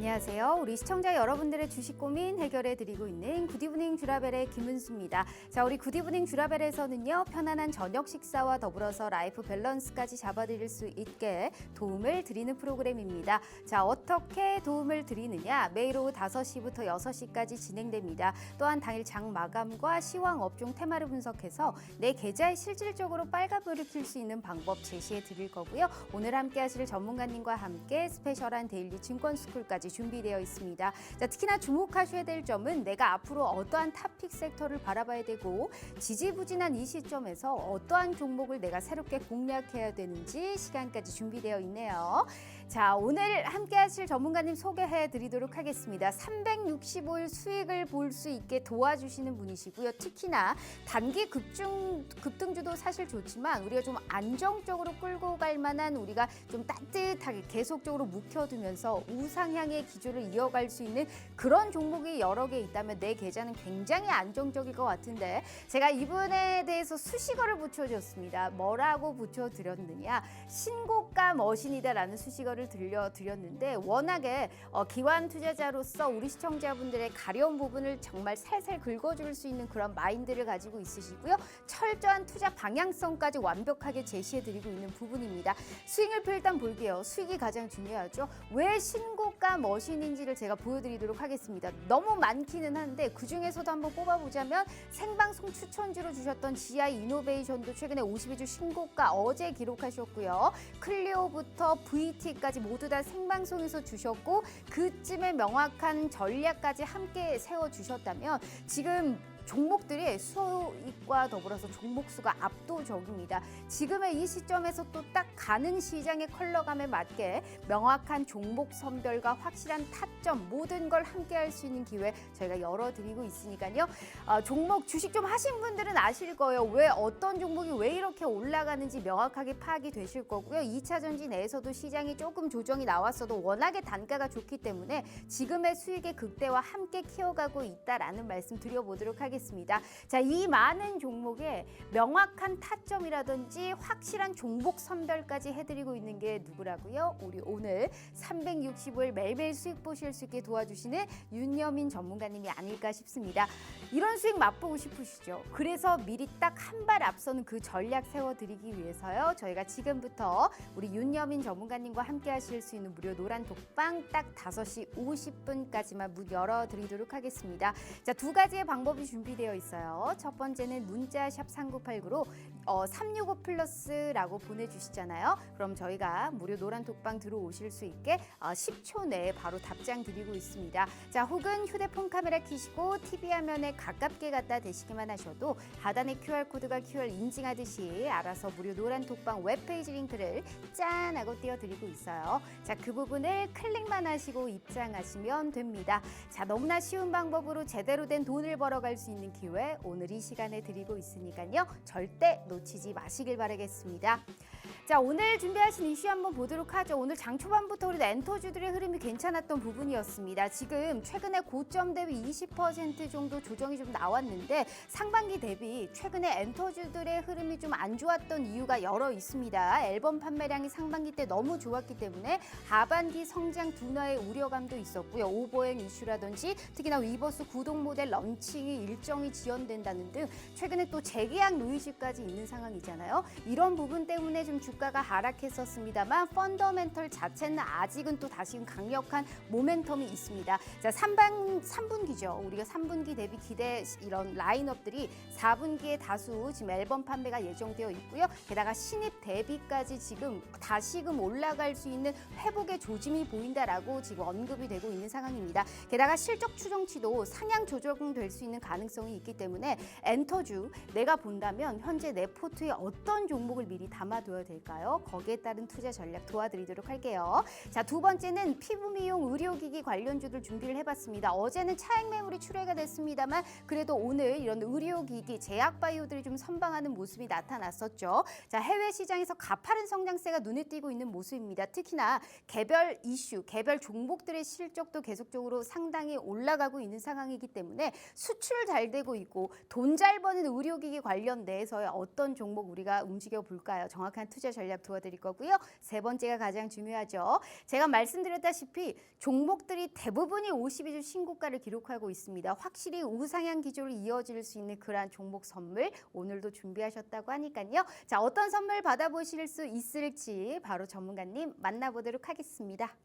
안녕하세요. 우리 시청자 여러분들의 주식 고민 해결해 드리고 있는 굿이브닝 쥬라벨의 김은수입니다. 자, 우리 굿이브닝 쥬라벨에서는요, 편안한 저녁 식사와 더불어서 라이프 밸런스까지 잡아드릴 수 있게 도움을 드리는 프로그램입니다. 자, 어떻게 도움을 드리느냐? 매일 오후 5시부터 6시까지 진행됩니다. 또한 당일 장 마감과 시황 업종 테마를 분석해서 내 계좌에 실질적으로 빨간불을 켤 수 있는 방법 제시해 드릴 거고요. 오늘 함께 하실 전문가님과 함께 스페셜한 데일리 증권스쿨까지 준비되어 있습니다. 자, 특히나 주목하셔야 될 점은 내가 앞으로 어떠한 탑픽 섹터를 바라봐야 되고 지지부진한 이 시점에서 어떠한 종목을 내가 새롭게 공략해야 되는지 시간까지 준비되어 있네요. 자, 오늘 함께 하실 전문가님 소개해 드리도록 하겠습니다. 365일 수익을 볼 수 있게 도와주시는 분이시고요. 특히나 단기 급등주도 사실 좋지만 우리가 좀 안정적으로 끌고 갈 만한 우리가 좀 따뜻하게 계속적으로 묵혀두면서 우상향의 기조를 이어갈 수 있는 그런 종목이 여러 개 있다면 내 계좌는 굉장히 안정적일 것 같은데 제가 이분에 대해서 수식어를 붙여줬습니다. 뭐라고 붙여드렸느냐? 신고가 머신이다라는 수식어를 들려드렸는데 워낙에 기관 투자자로서 우리 시청자분들의 가려운 부분을 정말 살살 긁어줄 수 있는 그런 마인드를 가지고 있으시고요. 철저한 투자 방향성까지 완벽하게 제시해드리고 있는 부분입니다. 스윙을표 일단 볼게요. 수익이 가장 중요하죠. 왜 신고가 머신인지를 제가 보여드리도록 하겠습니다. 너무 많기는 한데 그중에서도 한번 뽑아보자면 생방송 추천주로 주셨던 GI 이노베이션도 최근에 52주 신고가 어제 기록하셨고요. 클리오부터 VT까지 모두 다 생방송에서 주셨고 그쯤에 명확한 전략까지 함께 세워주셨다면 지금 종목들이 수익과 더불어서 종목 수가 압도적입니다. 지금의 이 시점에서 또 딱 가는 시장의 컬러감에 맞게 명확한 종목 선별과 확실한 타점 모든 걸 함께 할 수 있는 기회 저희가 열어드리고 있으니까요. 종목 주식 좀 하신 분들은 아실 거예요. 왜 어떤 종목이 왜 이렇게 올라가는지 명확하게 파악이 되실 거고요. 2차 전지 내에서도 시장이 조금 조정이 나왔어도 워낙에 단가가 좋기 때문에 지금의 수익의 극대화 함께 키워가고 있다라는 말씀 드려보도록 하겠습니다. 자, 이 많은 종목에 명확한 타점이라든지 확실한 종목 선별까지 해드리고 있는 게 누구라고요? 우리 오늘 365일 매일매일 수익 보실 수 있게 도와주시는 윤여민 전문가님이 아닐까 싶습니다. 이런 수익 맛보고 싶으시죠? 그래서 미리 딱 한 발 앞서는 그 전략 세워드리기 위해서요. 저희가 지금부터 우리 윤여민 전문가님과 함께 하실 수 있는 무료 노란 독방 딱 5시 50분까지만 문 열어드리도록 하겠습니다. 자, 두 가지의 방법이 준비되어 있어요. 첫 번째는 문자 샵 3989로 365 플러스라고 보내주시잖아요. 그럼 저희가 무료 노란 독방 들어오실 수 있게 10초 내에 바로 답장 드리고 있습니다. 자, 혹은 휴대폰 카메라 켜시고 TV 화면에 가깝게 갖다 대시기만 하셔도 하단에 QR코드가 QR 인증하듯이 알아서 무료 노란 독방 웹페이지 링크를 짠 하고 띄워드리고 있어요. 자, 그 부분을 클릭만 하시고 입장하시면 됩니다. 자, 너무나 쉬운 방법으로 제대로 된 돈을 벌어갈 수 있는 기회 오늘 이 시간에 드리고 있으니까요. 절대 놓치지 마시길 바라겠습니다. 자, 오늘 준비하신 이슈 한번 보도록 하죠. 오늘 장 초반부터 우리 엔터주들의 흐름이 괜찮았던 부분이었습니다. 지금 최근에 고점 대비 20% 정도 조정이 좀 나왔는데 상반기 대비 최근에 엔터주들의 흐름이 좀 안 좋았던 이유가 여러 있습니다. 앨범 판매량이 상반기 때 너무 좋았기 때문에 하반기 성장 둔화의 우려감도 있었고요. 오버행 이슈라든지 특히나 위버스 구독 모델 런칭이 일정이 지연된다는 등 최근에 또 재계약 노이즈까지 있는 상황이잖아요. 이런 부분 때문에 좀 주가가 하락했었습니다만 펀더멘털 자체는 아직은 또 다시금 강력한 모멘텀이 있습니다. 자, 3분기죠. 우리가 3분기 대비 기대 이런 라인업들이 4분기에 다수 지금 앨범 판매가 예정되어 있고요. 게다가 신입 대비까지 지금 다시금 올라갈 수 있는 회복의 조짐이 보인다라고 지금 언급이 되고 있는 상황입니다. 게다가 실적 추정치도 상향 조정될 수 있는 가능성이 있기 때문에 엔터주 내가 본다면 현재 내 포트에 어떤 종목을 미리 담아둬야 될까요? 거기에 따른 투자 전략 도와드리도록 할게요. 자, 두 번째는 피부 미용 의료기기 관련주들 준비를 해봤습니다. 어제는 차익 매물이 출회가 됐습니다만 그래도 오늘 이런 의료기기 제약바이오들이 좀 선방하는 모습이 나타났었죠. 자, 해외 시장에서 가파른 성장세가 눈에 띄고 있는 모습입니다. 특히나 개별 이슈, 개별 종목들의 실적도 계속적으로 상당히 올라가고 있는 상황이기 때문에 수출 잘 되고 있고 돈 잘 버는 의료기기 관련 내에서의 어떤 종목 우리가 움직여 볼까요? 정확한 투자 전략 도와드릴 거고요. 세 번째가 가장 중요하죠. 제가 말씀드렸다시피 종목들이 대부분이 52주 신고가를 기록하고 있습니다. 확실히 우상향 기조로 이어질 수 있는 그러한 종목 선물 오늘도 준비하셨다고 하니까요. 자, 어떤 선물 받아보실 수 있을지 바로 전문가님 만나보도록 하겠습니다.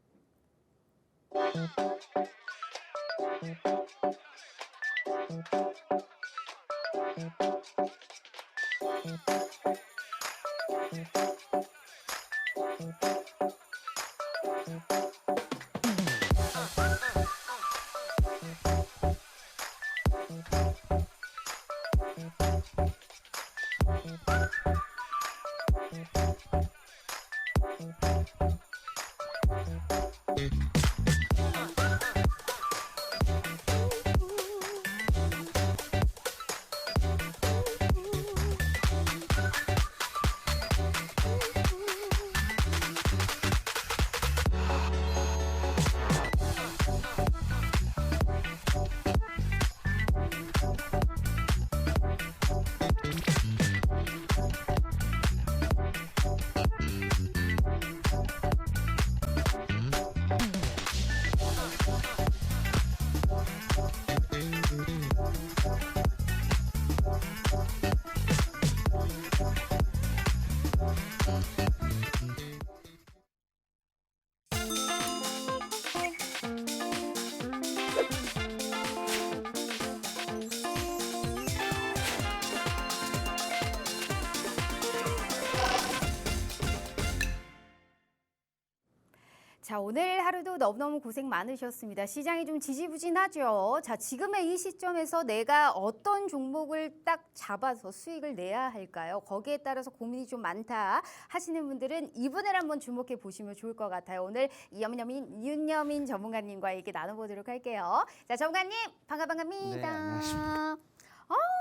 자, 오늘 하루도 너무너무 고생 많으셨습니다. 시장이 좀 지지부진하죠. 자, 지금의 이 시점에서 내가 어떤 종목을 딱 잡아서 수익을 내야 할까요? 거기에 따라서 고민이 좀 많다 하시는 분들은 이분을 한번 주목해 보시면 좋을 것 같아요. 오늘 윤여민 전문가님과 얘기 나눠보도록 할게요. 자, 전문가님 반갑습니다. 네, 안녕하십니까.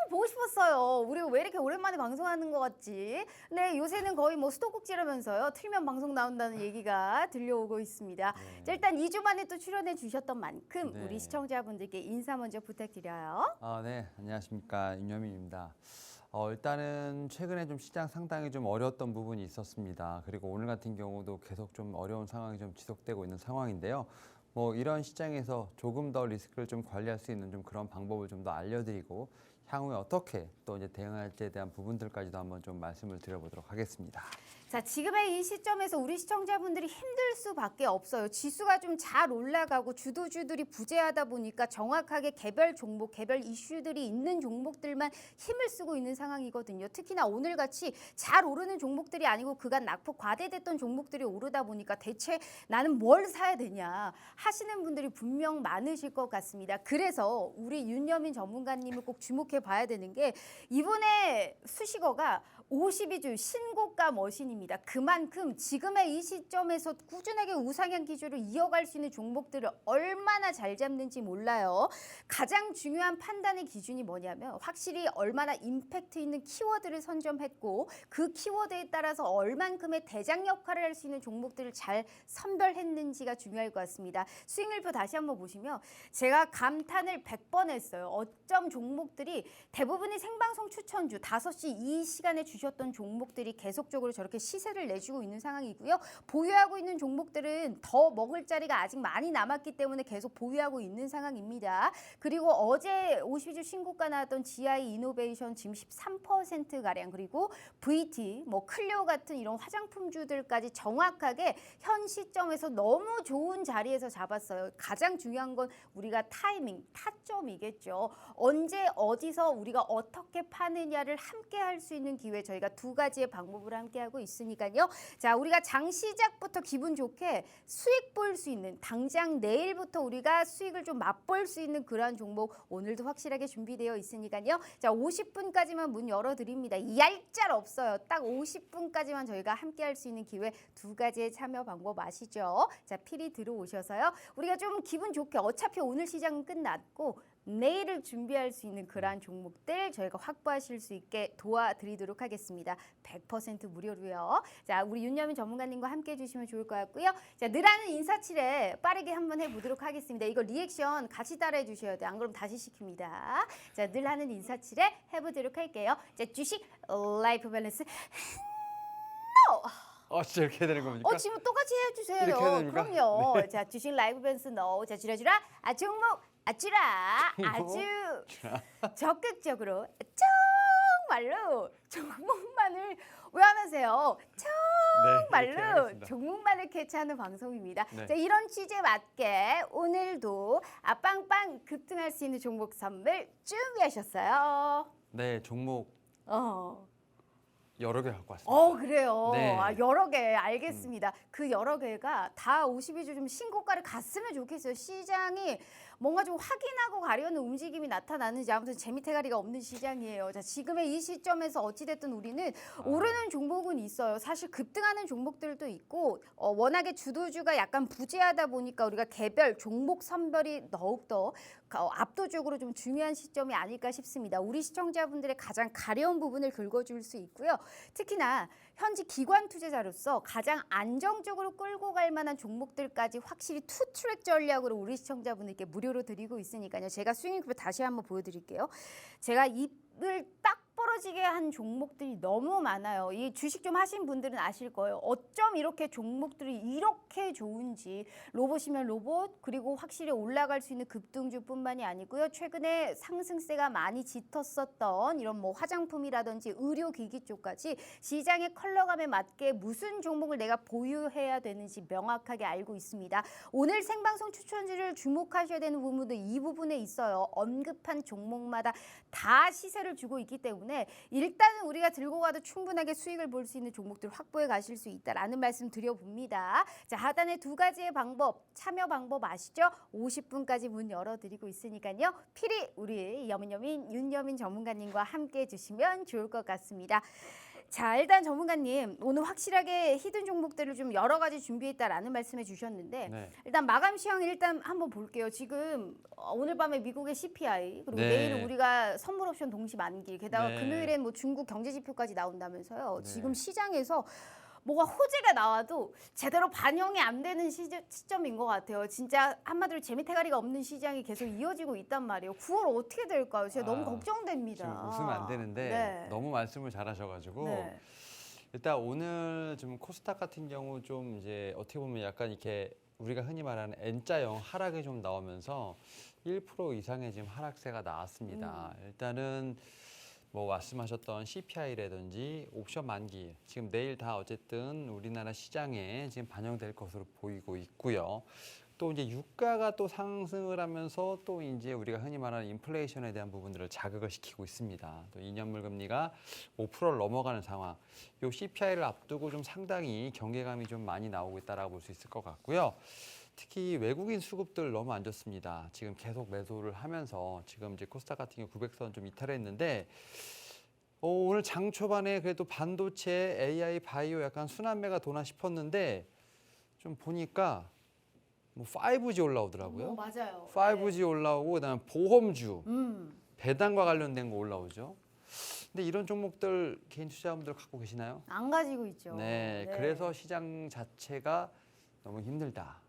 보고 싶었어요. 우리 왜 이렇게 오랜만에 방송하는 것 같지? 네, 요새는 거의 뭐 수도꼭지라면서요. 틀면 방송 나온다는 얘기가 들려오고 있습니다. 네. 자, 일단 2주 만에 또 출연해 주셨던 만큼 네. 우리 시청자분들께 인사 먼저 부탁드려요. 네, 안녕하십니까. 윤여민입니다. 일단은 최근에 좀 시장 상당히 좀 어려웠던 부분이 있었습니다. 그리고 오늘 같은 경우도 계속 좀 어려운 상황이 좀 지속되고 있는 상황인데요. 뭐 이런 시장에서 조금 더 리스크를 좀 관리할 수 있는 좀 그런 방법을 좀 더 알려드리고 향후에 어떻게 또 이제 대응할지에 대한 부분들까지도 한번 좀 말씀을 드려보도록 하겠습니다. 자, 지금의 이 시점에서 우리 시청자분들이 힘들 수밖에 없어요. 지수가 좀 잘 올라가고 주도주들이 부재하다 보니까 정확하게 개별 종목, 개별 이슈들이 있는 종목들만 힘을 쓰고 있는 상황이거든요. 특히나 오늘같이 잘 오르는 종목들이 아니고 그간 낙폭 과대됐던 종목들이 오르다 보니까 대체 나는 뭘 사야 되냐 하시는 분들이 분명 많으실 것 같습니다. 그래서 우리 윤여민 전문가님을 꼭 주목해 봐야 되는 게 이번에 수식어가 52주 신고가 머신입니다. 그만큼 지금의 이 시점에서 꾸준하게 우상향 기조를 이어갈 수 있는 종목들을 얼마나 잘 잡는지 몰라요. 가장 중요한 판단의 기준이 뭐냐면 확실히 얼마나 임팩트 있는 키워드를 선점했고 그 키워드에 따라서 얼만큼의 대장 역할을 할 수 있는 종목들을 잘 선별했는지가 중요할 것 같습니다. 수익률표 다시 한번 보시면 제가 감탄을 100번 했어요. 어쩜 종목들이 대부분이 생방송 추천주 5시 이 시간에 주셨던 종목들이 계속적으로 저렇게 시세를 내주고 있는 상황이고요. 보유하고 있는 종목들은 더 먹을 자리가 아직 많이 남았기 때문에 계속 보유하고 있는 상황입니다. 그리고 어제 52주 신고가 나왔던 GI 이노베이션 지금 13%가량 그리고 VT, 뭐 클리오 같은 이런 화장품주들까지 정확하게 현 시점에서 너무 좋은 자리에서 잡았어요. 가장 중요한 건 우리가 타이밍, 타점이겠죠. 언제 어디서 우리가 어떻게 파느냐를 함께 할 수 있는 기회 저희가 두 가지의 방법을 함께 하고 있으니까요. 자, 우리가 장 시작부터 기분 좋게 수익 볼 수 있는 당장 내일부터 우리가 수익을 좀 맛볼 수 있는 그러한 종목 오늘도 확실하게 준비되어 있으니까요. 자, 50분까지만 문 열어드립니다. 얄짤 없어요. 딱 50분까지만 저희가 함께 할 수 있는 기회 두 가지의 참여 방법 아시죠? 자, 필히 들어오셔서요. 우리가 좀 기분 좋게 어차피 오늘 시장은 끝났고 내일을 준비할 수 있는 그러한 종목들 저희가 확보하실 수 있게 도와드리도록 하겠습니다. 100% 무료로요. 자, 우리 윤여민 전문가님과 함께 해주시면 좋을 것 같고요. 자, 늘 하는 인사치레 빠르게 한번 해보도록 하겠습니다. 이거 리액션 같이 따라해 주셔야 돼요. 안 그러면 다시 시킵니다. 자, 늘 하는 인사치레 해보도록 할게요. 자, 주식 라이프 밸런스 NO! 진짜 이렇게 해야 되는 겁니까? 지금 똑같이 해주세요. 이렇게 해야 됩니까? 그럼요. 자, 주식 라이브 밴스 너. 자, 주라주라. 종목. 주라. 종목, 아주 주라. 적극적으로 정말로 종목만을 왜 하면서요? 네, 이렇게 정말로 하겠습니다. 종목만을 캐치하는 방송입니다. 네. 자, 이런 취지에 맞게 오늘도 빵빵 급등할 수 있는 종목 선물 준비하셨어요. 네, 종목 어. 여러 개 갖고 왔습니다. 그래요. 네. 여러 개 알겠습니다. 그 여러 개가 다 52주 좀 신고가를 갔으면 좋겠어요. 시장이 뭔가 좀 확인하고 가려는 움직임이 나타나는지 아무튼 재미태가리가 없는 시장이에요. 자, 지금의 이 시점에서 어찌됐든 우리는 오르는 종목은 있어요. 사실 급등하는 종목들도 있고 워낙에 주도주가 약간 부재하다 보니까 우리가 개별 종목 선별이 더욱더 압도적으로 좀 중요한 시점이 아닐까 싶습니다. 우리 시청자분들의 가장 가려운 부분을 긁어줄 수 있고요. 특히나 현지 기관 투자자로서 가장 안정적으로 끌고 갈 만한 종목들까지 확실히 투트랙 전략으로 우리 시청자분들께 무료로 드리고 있으니까요. 제가 스윙큐브 다시 한번 보여드릴게요. 제가 입을 딱 벌어지게 한 종목들이 너무 많아요. 이 주식 좀 하신 분들은 아실 거예요. 어쩜 이렇게 종목들이 이렇게 좋은지. 로봇이면 로봇, 그리고 확실히 올라갈 수 있는 급등주뿐만이 아니고요. 최근에 상승세가 많이 짙었었던 이런 뭐 화장품이라든지 의료기기 쪽까지 시장의 컬러감에 맞게 무슨 종목을 내가 보유해야 되는지 명확하게 알고 있습니다. 오늘 생방송 추천주를 주목하셔야 되는 부분도 이 부분에 있어요. 언급한 종목마다 다 시세를 주고 있기 때문에 일단은 우리가 들고 가도 충분하게 수익을 볼 수 있는 종목들 확보해 가실 수 있다라는 말씀 드려봅니다. 자, 하단에 두 가지의 방법, 참여 방법 아시죠? 50분까지 문 열어드리고 있으니까요. 필히 우리 여민여민 윤여민 전문가님과 함께 해주시면 좋을 것 같습니다. 자, 일단 전문가님 오늘 확실하게 히든 종목들을 좀 여러 가지 준비했다라는 말씀해 주셨는데 네. 일단 마감 시황 일단 한번 볼게요. 지금 오늘 밤에 미국의 CPI 그리고 네. 내일은 우리가 선물 옵션 동시 만기 게다가 네. 금요일엔 뭐 중국 경제 지표까지 나온다면서요. 네. 지금 시장에서 뭐가 호재가 나와도 제대로 반영이 안 되는 시점인 것 같아요. 진짜 한마디로 재미태가리가 없는 시장이 계속 이어지고 있단 말이에요. 9월 어떻게 될까요? 제가 너무 걱정됩니다. 지금 웃으면 안 되는데 네. 너무 말씀을 잘하셔가지고 네. 일단 오늘 좀 코스닥 같은 경우 좀 이제 어떻게 보면 약간 이렇게 우리가 흔히 말하는 N자형 하락이 좀 나오면서 1% 이상의 지금 하락세가 나왔습니다. 일단은 뭐 말씀하셨던 CPI라든지 옵션 만기 지금 내일 다 어쨌든 우리나라 시장에 지금 반영될 것으로 보이고 있고요. 또 이제 유가가 또 상승을 하면서 또 이제 우리가 흔히 말하는 인플레이션에 대한 부분들을 자극을 시키고 있습니다. 또 2년물 금리가 5%를 넘어가는 상황. 요 CPI를 앞두고 좀 상당히 경계감이 좀 많이 나오고 있다라고 볼 수 있을 것 같고요. 특히 외국인 수급들 너무 안 좋습니다. 지금 계속 매도를 하면서 지금 이제 코스닥 같은 경우 900선 좀 이탈했는데 오늘 장 초반에 그래도 반도체, AI, 바이오 약간 순환매가 도나 싶었는데 좀 보니까 뭐 5G 올라오더라고요. 맞아요. 5G 올라오고 그다음에 보험주, 네. 배당과 관련된 거 올라오죠. 근데 이런 종목들 개인 투자자분들 갖고 계시나요? 안 가지고 있죠. 네, 그래서 시장 자체가 너무 힘들다.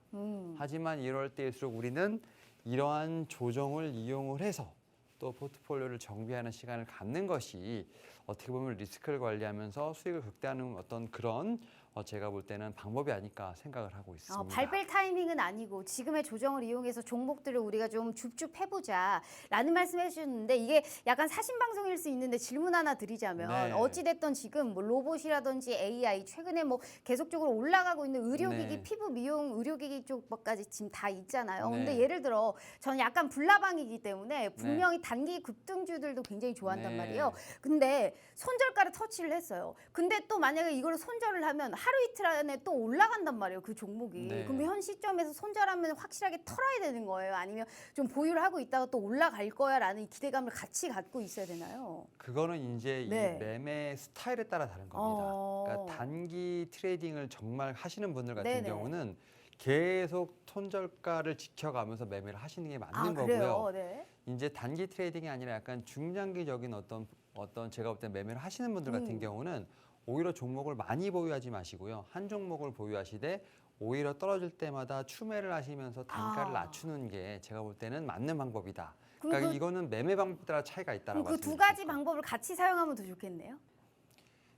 하지만 이럴 때일수록 우리는 이러한 조정을 이용을 해서 또 포트폴리오를 정비하는 시간을 갖는 것이 어떻게 보면 리스크를 관리하면서 수익을 극대화하는 어떤 그런 제가 볼 때는 방법이 아닐까 생각을 하고 있습니다. 발뺄 타이밍은 아니고 지금의 조정을 이용해서 종목들을 우리가 좀 줍줍 해보자라는 말씀해 주셨는데 이게 약간 사신 방송일 수 있는데 질문 하나 드리자면 네. 어찌됐든 지금 뭐 로봇이라든지 AI 최근에 뭐 계속적으로 올라가고 있는 의료기기, 네. 피부 미용 의료기기 쪽까지 지금 다 있잖아요. 네. 근데 예를 들어 저는 약간 불나방이기 때문에 분명히 단기 급등주들도 굉장히 좋아한단 네. 말이에요. 근데 손절가를 터치를 했어요. 근데 또 만약에 이걸 손절을 하면 하루 이틀 안에 또 올라간단 말이에요. 그 종목이. 네. 그럼 현 시점에서 손절하면 확실하게 털어야 되는 거예요? 아니면 좀 보유를 하고 있다가 또 올라갈 거야 라는 기대감을 같이 갖고 있어야 되나요? 그거는 이제 네. 이 매매 스타일에 따라 다른 겁니다. 그러니까 단기 트레이딩을 정말 하시는 분들 같은 네네. 경우는 계속 손절가를 지켜가면서 매매를 하시는 게 맞는 그래요? 거고요. 네. 이제 단기 트레이딩이 아니라 약간 중장기적인 어떤 제가 볼 때 매매를 하시는 분들 같은 경우는 오히려 종목을 많이 보유하지 마시고요. 한 종목을 보유하시되 오히려 떨어질 때마다 추매를 하시면서 단가를 낮추는 게 제가 볼 때는 맞는 방법이다. 그러니까 이거는 매매 방법에 따라 차이가 있다라고 그럼 그 두 말씀드릴 수 가지 있습니다. 방법을 같이 사용하면 더 좋겠네요.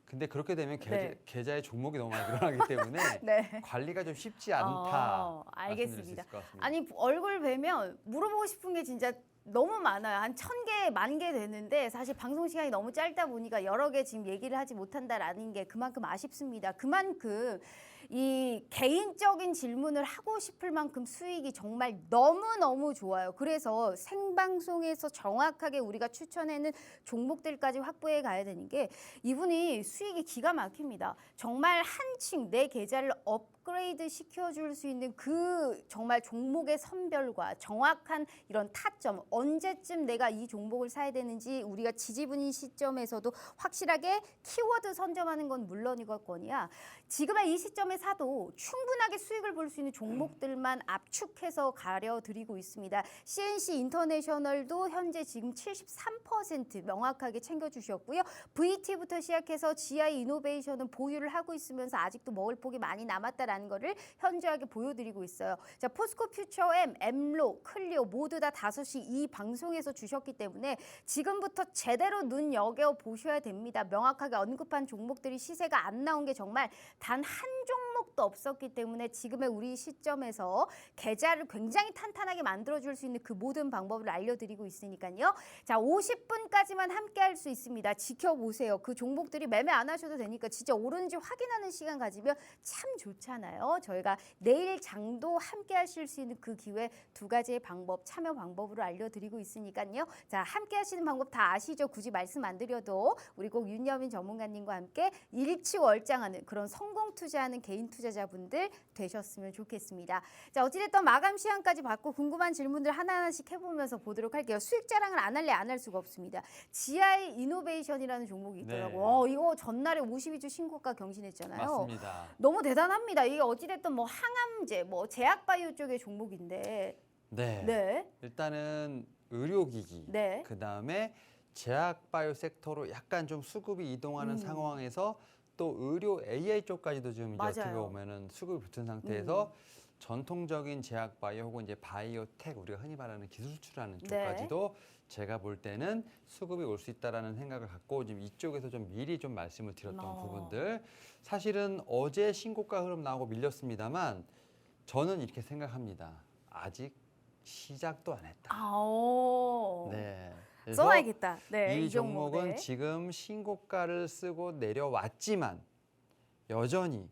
근데 그렇게 되면 네. 계좌에 종목이 너무 많이 늘어나기 때문에 네. 관리가 좀 쉽지 않다. 말씀드릴 수 알겠습니다. 있을 것 같습니다. 아니 얼굴 뵈면 물어보고 싶은 게 진짜 너무 많아요. 한 1,000개, 10,000개 되는데 사실 방송 시간이 너무 짧다 보니까 여러 개 지금 얘기를 하지 못한다라는 게 그만큼 아쉽습니다. 그만큼 이 개인적인 질문을 하고 싶을 만큼 수익이 정말 너무너무 좋아요. 그래서 생방송에서 정확하게 우리가 추천하는 종목들까지 확보해 가야 되는 게 이분이 수익이 기가 막힙니다. 정말 한층 내 계좌를 업그레이드 시켜줄 수 있는 그 정말 종목의 선별과 정확한 이런 타점, 언제쯤 내가 이 종목을 사야 되는지 우리가 지지분인 시점에서도 확실하게 키워드 선점하는 건 물론이겠거니와 지금의 이 시점에 사도 충분하게 수익을 볼 수 있는 종목들만 압축해서 가려드리고 있습니다. CNC 인터내셔널도 현재 지금 73% 명확하게 챙겨주셨고요. VT부터 시작해서 GI 이노베이션은 보유를 하고 있으면서 아직도 먹을 폭이 많이 남았다라는 거를 현저하게 보여드리고 있어요. 자, 포스코 퓨처엠, 엠로, 클리오 모두 다 5시 이 방송에서 주셨기 때문에 지금부터 제대로 눈여겨 보셔야 됩니다. 명확하게 언급한 종목들이 시세가 안 나온 게 정말 단 한 종목도 없었기 때문에 지금의 우리 시점에서 계좌를 굉장히 탄탄하게 만들어줄 수 있는 그 모든 방법을 알려드리고 있으니까요. 자, 50분까지만 함께 할 수 있습니다. 지켜보세요. 그 종목들이 매매 안 하셔도 되니까 진짜 오른지 확인하는 시간 가지면 참 좋잖아요. 저희가 내일 장도 함께 하실 수 있는 그 기회 2가지의 방법, 참여 방법으로 알려드리고 있으니까요. 자, 함께 하시는 방법 다 아시죠? 굳이 말씀 안 드려도 우리 꼭 윤여민 전문가님과 함께 일치월장하는 그런 성공 투자하는 개인 투자자분들 되셨으면 좋겠습니다. 자, 어찌됐든 마감 시간까지 받고 궁금한 질문들 하나하나씩 해보면서 보도록 할게요. 수익 자랑을 안 할래 안 할 수가 없습니다. GI 이노베이션이라는 종목이 있더라고요. 네. 이거 전날에 52주 신고가 경신했잖아요. 맞습니다. 너무 대단합니다. 이게 어찌됐든 뭐 항암제, 뭐 제약바이오 쪽의 종목인데. 네. 네. 일단은 의료기기, 네. 그다음에 제약바이오 섹터로 약간 좀 수급이 이동하는 상황에서 또 의료 AI 쪽까지도 지금 이제 어떻게 맞아요. 보면은 수급이 붙은 상태에서 전통적인 제약바이오 혹은 이제 바이오텍 우리가 흔히 말하는 기술 수출하는 네. 쪽까지도 제가 볼 때는 수급이 올 수 있다라는 생각을 갖고 지금 이쪽에서 좀 미리 좀 말씀을 드렸던 부분들 사실은 어제 신고가 흐름 나오고 밀렸습니다만 저는 이렇게 생각합니다. 아직 시작도 안 했다. 네. 그래서 써놔야겠다. 네, 이 종목, 종목은 네. 지금 신고가를 쓰고 내려왔지만 여전히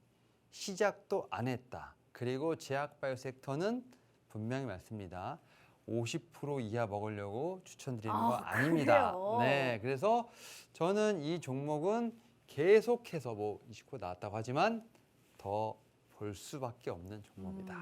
시작도 안 했다. 그리고 제약바이오 섹터는 분명히 맞습니다. 50% 이하 먹으려고 추천드리는 거 아닙니다. 그래요? 네, 그래서 저는 이 종목은 계속해서 뭐 29% 나왔다고 하지만 더 볼 수밖에 없는 종목이다.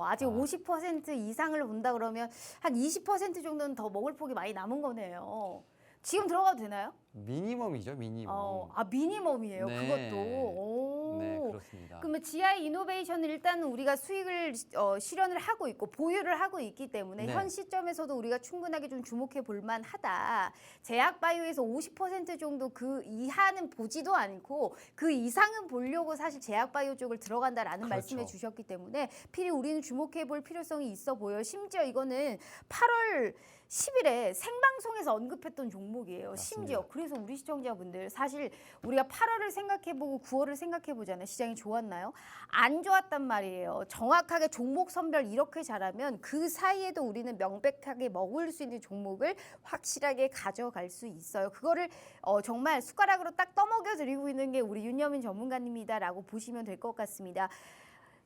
아직 50% 이상을 본다 그러면 한 20% 정도는 더 먹을 폭이 많이 남은 거네요. 지금 들어가도 되나요? 미니멈이죠, 미니멈. 미니멈이에요. 네. 그것도. 오. 네, 그렇습니다. 그러면 GI 이노베이션은 일단 우리가 수익을 실현을 하고 있고 보유를 하고 있기 때문에 네. 현 시점에서도 우리가 충분하게 좀 주목해 볼 만하다. 제약바이오에서 50% 정도 그 이하는 보지도 않고 그 이상은 보려고 사실 제약바이오 쪽을 들어간다라는 그렇죠. 말씀해 주셨기 때문에 필히 우리는 주목해 볼 필요성이 있어 보여요. 심지어 이거는 8월 10일에 생방송에서 언급했던 종목이에요. 맞습니다. 심지어 그래서 우리 시청자분들 사실 우리가 8월을 생각해보고 9월을 생각해보잖아요. 시장이 좋았나요? 안 좋았단 말이에요. 정확하게 종목 선별 이렇게 잘하면 그 사이에도 우리는 명백하게 먹을 수 있는 종목을 확실하게 가져갈 수 있어요. 그거를 정말 숟가락으로 딱 떠먹여 드리고 있는 게 우리 윤여민 전문가님이다라고 보시면 될 것 같습니다.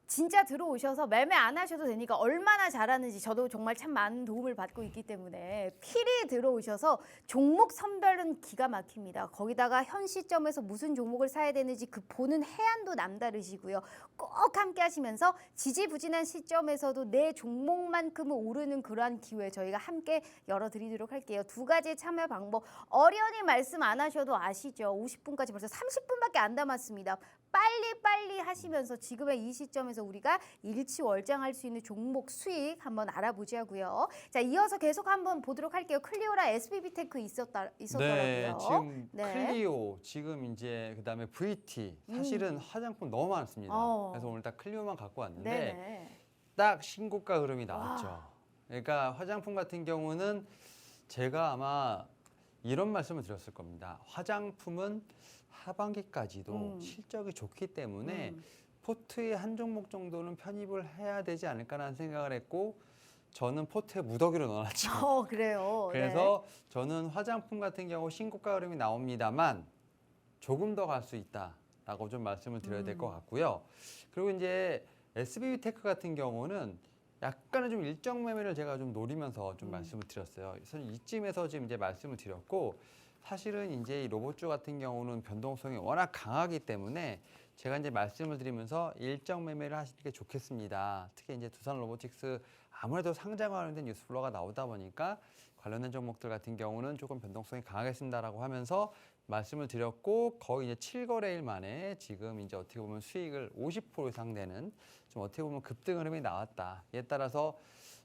진짜 들어오셔서 매매 안 하셔도 되니까 얼마나 잘하는지 저도 정말 참 많은 도움을 받고 있기 때문에 필히 들어오셔서 종목 선별은 기가 막힙니다. 거기다가 현 시점에서 무슨 종목을 사야 되는지 그 보는 해안도 남다르시고요. 꼭 함께 하시면서 지지부진한 시점에서도 내 종목만큼은 오르는 그러한 기회 저희가 함께 열어드리도록 할게요. 2가지의 참여 방법 어련히 말씀 안 하셔도 아시죠? 50분까지 벌써 30분밖에 안 남았습니다. 빨리 하시면서 지금의 이 시점에서 우리가 일치월장할 수 있는 종목 수익 한번 알아보자고요. 자, 이어서 계속 한번 보도록 할게요. 클리오라 SBB테크 있었더라고요. 네, 지금 네. 클리오, 지금 이제 그다음에 VT 사실은 화장품 너무 많습니다. 그래서 오늘 딱 클리오만 갖고 왔는데 네네. 딱 신고가 흐름이 나왔죠. 그러니까 화장품 같은 경우는 제가 아마 이런 말씀을 드렸을 겁니다. 화장품은 하반기까지도 실적이 좋기 때문에 포트의 한 종목 정도는 편입을 해야 되지 않을까라는 생각을 했고 저는 포트에 무더기로 넣어놨죠. 그래요. 그래서 저는 화장품 같은 경우 신고가 흐름이 나옵니다만 조금 더 갈 수 있다라고 좀 말씀을 드려야 될 것 같고요. 그리고 이제 SBB테크 같은 경우는 약간은 좀 일정 매매를 제가 좀 노리면서 좀 말씀을 드렸어요. 그래서 이쯤에서 지금 이제 말씀을 드렸고 사실은 이제 이 로봇주 같은 경우는 변동성이 워낙 강하기 때문에 제가 이제 말씀을 드리면서 일정 매매를 하시는 게 좋겠습니다. 특히 이제 두산 로보틱스 아무래도 상장 관련된 뉴스플로가 나오다 보니까 관련된 종목들 같은 경우는 조금 변동성이 강하겠습니다라고 하면서 말씀을 드렸고 거의 이제 7거래일 만에 지금 이제 어떻게 보면 수익을 50% 이상 되는 좀 어떻게 보면 급등 흐름이 나왔다. 이에 따라서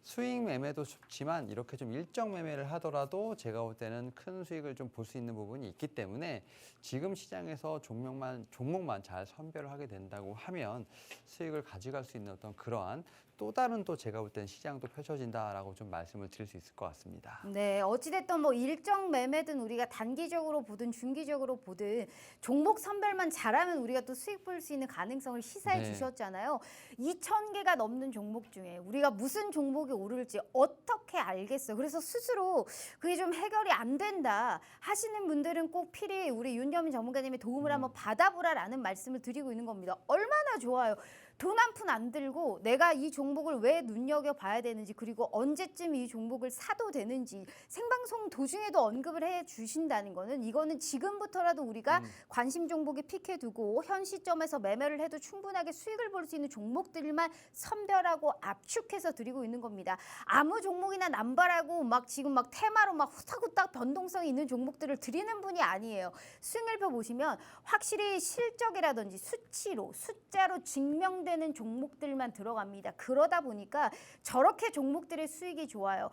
수익 매매도 좋지만 이렇게 좀 일정 매매를 하더라도 제가 볼 때는 큰 수익을 좀 볼 수 있는 부분이 있기 때문에 지금 시장에서 종목만 잘 선별을 하게 된다고 하면 수익을 가져갈 수 있는 어떤 그러한 또 다른 또 제가 볼 때는 시장도 펼쳐진다라고 좀 말씀을 드릴 수 있을 것 같습니다. 네, 어찌됐든 뭐 일정 매매든 우리가 단기적으로 보든 중기적으로 보든 종목 선별만 잘하면 우리가 또 수익 볼 수 있는 가능성을 시사해 네. 주셨잖아요. 2,000개가 넘는 종목 중에 우리가 무슨 종목이 오를지 어떻게 알겠어요. 그래서 스스로 그게 좀 해결이 안 된다 하시는 분들은 꼭 필히 우리 윤여민 전문가님의 도움을 한번 받아보라라는 말씀을 드리고 있는 겁니다. 얼마나 좋아요. 돈 한 푼 안 들고 내가 이 종목을 왜 눈여겨봐야 되는지 그리고 언제쯤 이 종목을 사도 되는지 생방송 도중에도 언급을 해 주신다는 거는 이거는 지금부터라도 우리가 관심 종목에 픽해두고 현 시점에서 매매를 해도 충분하게 수익을 볼 수 있는 종목들만 선별하고 압축해서 드리고 있는 겁니다. 아무 종목이나 남발하고 막 지금 막 테마로 막 후딱후딱 변동성이 있는 종목들을 드리는 분이 아니에요. 수익률표 보시면 확실히 실적이라든지 수치로 숫자로 증명되는 종목들만 들어갑니다. 그러다 보니까 저렇게 종목들의 수익이 좋아요.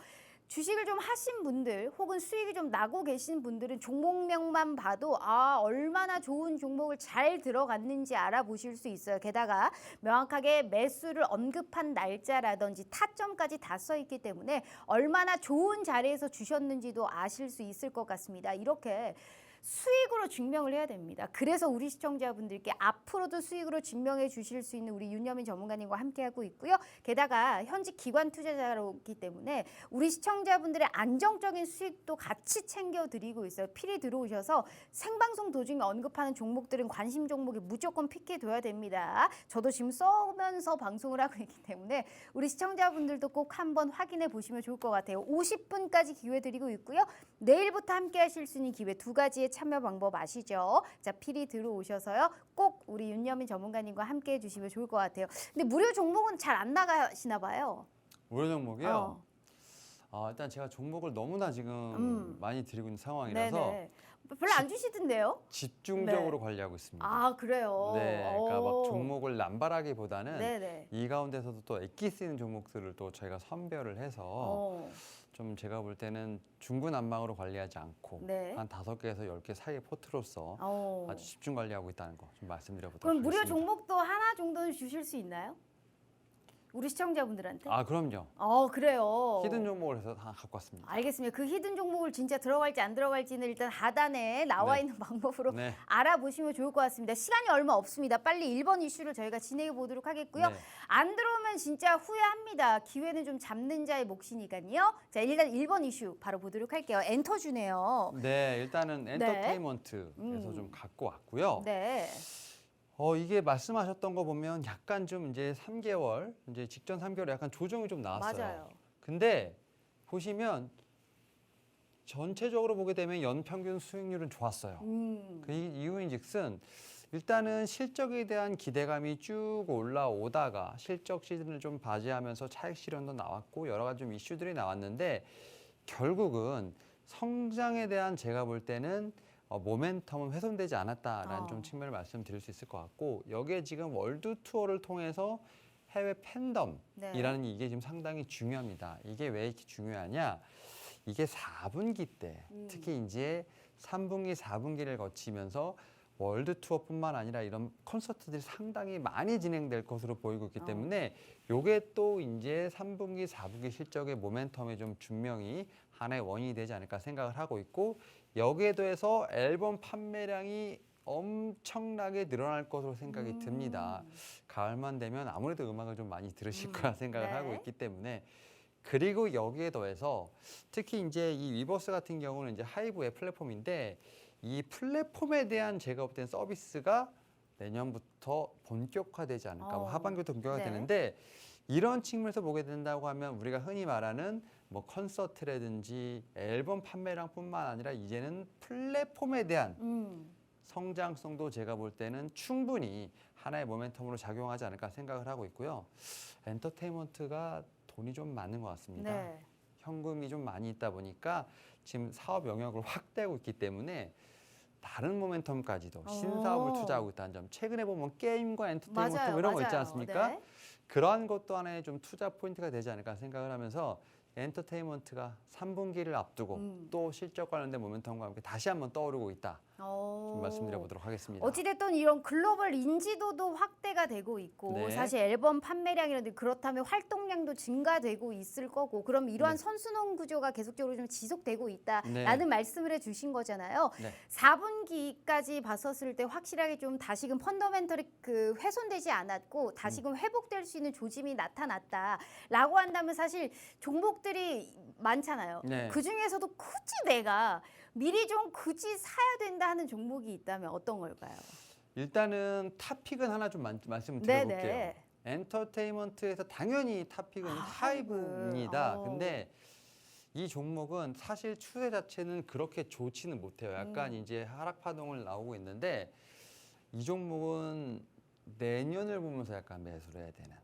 주식을 좀 하신 분들 혹은 수익이 좀 나고 계신 분들은 종목명만 봐도 얼마나 좋은 종목을 잘 들어갔는지 알아보실 수 있어요. 게다가 명확하게 매수를 언급한 날짜라든지 타점까지 다 써 있기 때문에 얼마나 좋은 자리에서 주셨는지도 아실 수 있을 것 같습니다. 이렇게 수익으로 증명을 해야 됩니다. 그래서 우리 시청자분들께 앞으로도 수익으로 증명해 주실 수 있는 우리 윤여민 전문가님과 함께하고 있고요. 게다가 현직 기관 투자자로기 때문에 우리 시청자분들의 안정적인 수익도 같이 챙겨드리고 있어요. 필히 들어오셔서 생방송 도중에 언급하는 종목들은 관심 종목에 무조건 픽해둬야 됩니다. 저도 지금 써면서 방송을 하고 있기 때문에 우리 시청자분들도 꼭 한번 확인해 보시면 좋을 것 같아요. 50분까지 기회 드리고 있고요. 내일부터 함께 하실 수 있는 기회 두 가지의 참여 방법 아시죠? 자, 필히 들어오셔서요. 꼭 우리 윤여민 전문가님과 함께 해주시면 좋을 것 같아요. 근데 무료 종목은 잘 안 나가시나 봐요. 무료 종목이요? 일단 제가 종목을 너무나 지금 많이 드리고 있는 상황이라서 네네. 별로 안 주시던데요? 집중적으로 관리하고 있습니다. 아, 그래요? 네, 그러니까 막 종목을 남발하기보다는 네네. 이 가운데서도 또 액기 쓰이는 종목들을 또 저희가 선별을 해서 좀 제가 볼 때는 중구난방으로 관리하지 않고 네. 한 5개에서 10개 사이의 포트로서 아주 집중 관리하고 있다는 거 좀 말씀드려보도록 그럼 하겠습니다. 무료 종목도 하나 정도는 주실 수 있나요? 우리 시청자분들한테? 그럼요. 그래요. 히든 종목을 해서 다 갖고 왔습니다. 알겠습니다. 그 히든 종목을 진짜 들어갈지 안 들어갈지는 일단 하단에 나와 네. 있는 방법으로 네. 알아보시면 좋을 것 같습니다. 시간이 얼마 없습니다. 빨리 1번 이슈를 저희가 진행해 보도록 하겠고요. 네. 안 들어오면 진짜 후회합니다. 기회는 좀 잡는 자의 몫이니까요. 자, 일단 1번 이슈 바로 보도록 할게요. 엔터 주네요. 네, 일단은 엔터테인먼트에서 좀 갖고 왔고요. 네. 이게 말씀하셨던 거 보면 약간 좀 이제 3개월, 이제 직전 3개월에 약간 조정이 좀 나왔어요. 맞아요. 근데 보시면 전체적으로 보게 되면 연평균 수익률은 좋았어요. 그 이유인즉슨 일단은 실적에 대한 기대감이 쭉 올라오다가 실적 시즌을 좀 맞이하면서 차익 실현도 나왔고 여러 가지 좀 이슈들이 나왔는데 결국은 성장에 대한 제가 볼 때는 모멘텀은 훼손되지 않았다라는 좀 측면을 말씀드릴 수 있을 것 같고 여기에 지금 월드 투어를 통해서 해외 팬덤이라는 이게 지금 상당히 중요합니다. 이게 왜 이렇게 중요하냐? 이게 4분기 때 특히 이제 3분기, 4분기를 거치면서 월드 투어뿐만 아니라 이런 콘서트들이 상당히 많이 진행될 것으로 보이고 있기 때문에 요게 또 이제 3분기, 4분기 실적의 모멘텀에 좀 분명히 하나의 원인이 되지 않을까 생각을 하고 있고 여기에 더해서 앨범 판매량이 엄청나게 늘어날 것으로 생각이 듭니다. 가을만 되면 아무래도 음악을 좀 많이 들으실 거라 생각을 네. 하고 있기 때문에 그리고 여기에 더해서 특히 이제 이 위버스 같은 경우는 이제 하이브의 플랫폼인데 이 플랫폼에 대한 제가 볼 땐 서비스가 내년부터 본격화되지 않을까, 뭐 하반기부터 본격화가 네. 되는데 이런 측면에서 보게 된다고 하면 우리가 흔히 말하는 뭐 콘서트라든지 앨범 판매량뿐만 아니라 이제는 플랫폼에 대한 성장성도 제가 볼 때는 충분히 하나의 모멘텀으로 작용하지 않을까 생각을 하고 있고요. 엔터테인먼트가 돈이 좀 많은 것 같습니다. 네. 현금이 좀 많이 있다 보니까 지금 사업 영역을 확대하고 있기 때문에 다른 모멘텀까지도 신사업을 투자하고 있다는 점. 최근에 보면 게임과 엔터테인먼트 맞아요, 뭐 이런 거 있지 맞아요. 않습니까? 네. 그러한 것도 하나의 좀 투자 포인트가 되지 않을까 생각을 하면서 엔터테인먼트가 3분기를 앞두고 또 실적 관련된 모멘텀과 함께 다시 한번 떠오르고 있다. 좀 말씀드려보도록 하겠습니다. 어찌됐든 이런 글로벌 인지도도 확대가 되고 있고 네. 사실 앨범 판매량이라든지 그렇다면 활동량도 증가되고 있을 거고 그럼 이러한 네. 선순환 구조가 계속적으로 좀 지속되고 있다라는 네. 말씀을 해주신 거잖아요. 네. 4분기까지 봤었을 때 확실하게 좀 다시금 펀더멘털이 훼손되지 않았고 다시금 회복될 수 있는 조짐이 나타났다라고 한다면 사실 종목들이 많잖아요. 네. 그 중에서도 굳이 내가 미리 좀 굳이 사야 된다 하는 종목이 있다면 어떤 걸까요? 일단은 탑픽은 하나 좀 말씀을 네네. 드려볼게요. 엔터테인먼트에서 당연히 탑픽은 하이브. 하이브입니다. 근데 이 종목은 사실 추세 자체는 그렇게 좋지는 못해요. 약간 이제 하락 파동을 나오고 있는데 이 종목은 내년을 보면서 약간 매수를 해야 되는.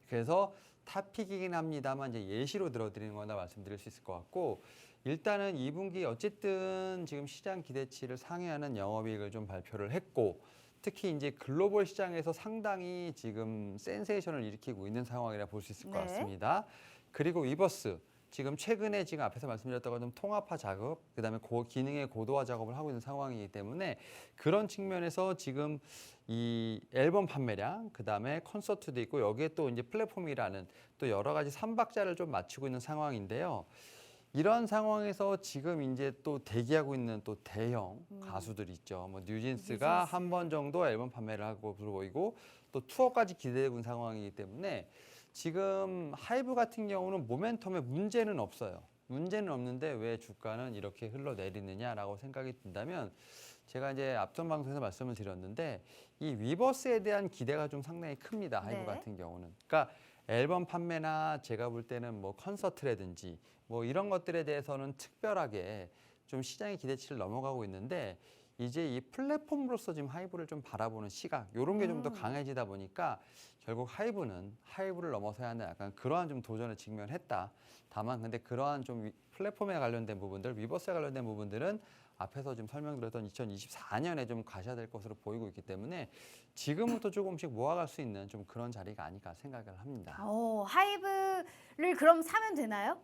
그래서 탑픽이긴 합니다만 이제 예시로 들어드리는 거나 말씀드릴 수 있을 것 같고 일단은 2분기 어쨌든 지금 시장 기대치를 상회하는 영업이익을 좀 발표를 했고 특히 이제 글로벌 시장에서 상당히 지금 센세이션을 일으키고 있는 상황이라 볼 수 있을 것 네. 같습니다. 그리고 위버스 지금 최근에 지금 앞에서 말씀드렸던 것처럼 통합화 작업, 그다음에 기능의 고도화 작업을 하고 있는 상황이기 때문에 그런 측면에서 지금 이 앨범 판매량, 그다음에 콘서트도 있고 여기에 또 이제 플랫폼이라는 또 여러 가지 삼박자를 좀 맞추고 있는 상황인데요. 이런 상황에서 지금 이제 또 대기하고 있는 또 대형 가수들이 있죠. 뭐 뉴진스가 뉴진스. 한 번 정도 앨범 판매를 하고 보이고 또 투어까지 기대되고 있는 상황이기 때문에 지금 하이브 같은 경우는 모멘텀에 문제는 없어요. 문제는 없는데 왜 주가는 이렇게 흘러내리느냐라고 생각이 든다면 제가 이제 앞전 방송에서 말씀을 드렸는데 이 위버스에 대한 기대가 좀 상당히 큽니다. 하이브 네. 같은 경우는. 그러니까 앨범 판매나 제가 볼 때는 뭐 콘서트라든지 뭐 이런 것들에 대해서는 특별하게 좀 시장의 기대치를 넘어가고 있는데 이제 이 플랫폼으로서 지금 하이브를 좀 바라보는 시각 이런 게 좀 더 강해지다 보니까 결국 하이브는 하이브를 넘어서야 하는 약간 그러한 좀 도전에 직면했다. 다만 근데 그러한 좀 플랫폼에 관련된 부분들, 위버스에 관련된 부분들은 앞에서 지금 설명드렸던 2024년에 좀 가셔야 될 것으로 보이고 있기 때문에 지금부터 조금씩 모아갈 수 있는 좀 그런 자리가 아닐까 생각을 합니다. 하이브를 그럼 사면 되나요?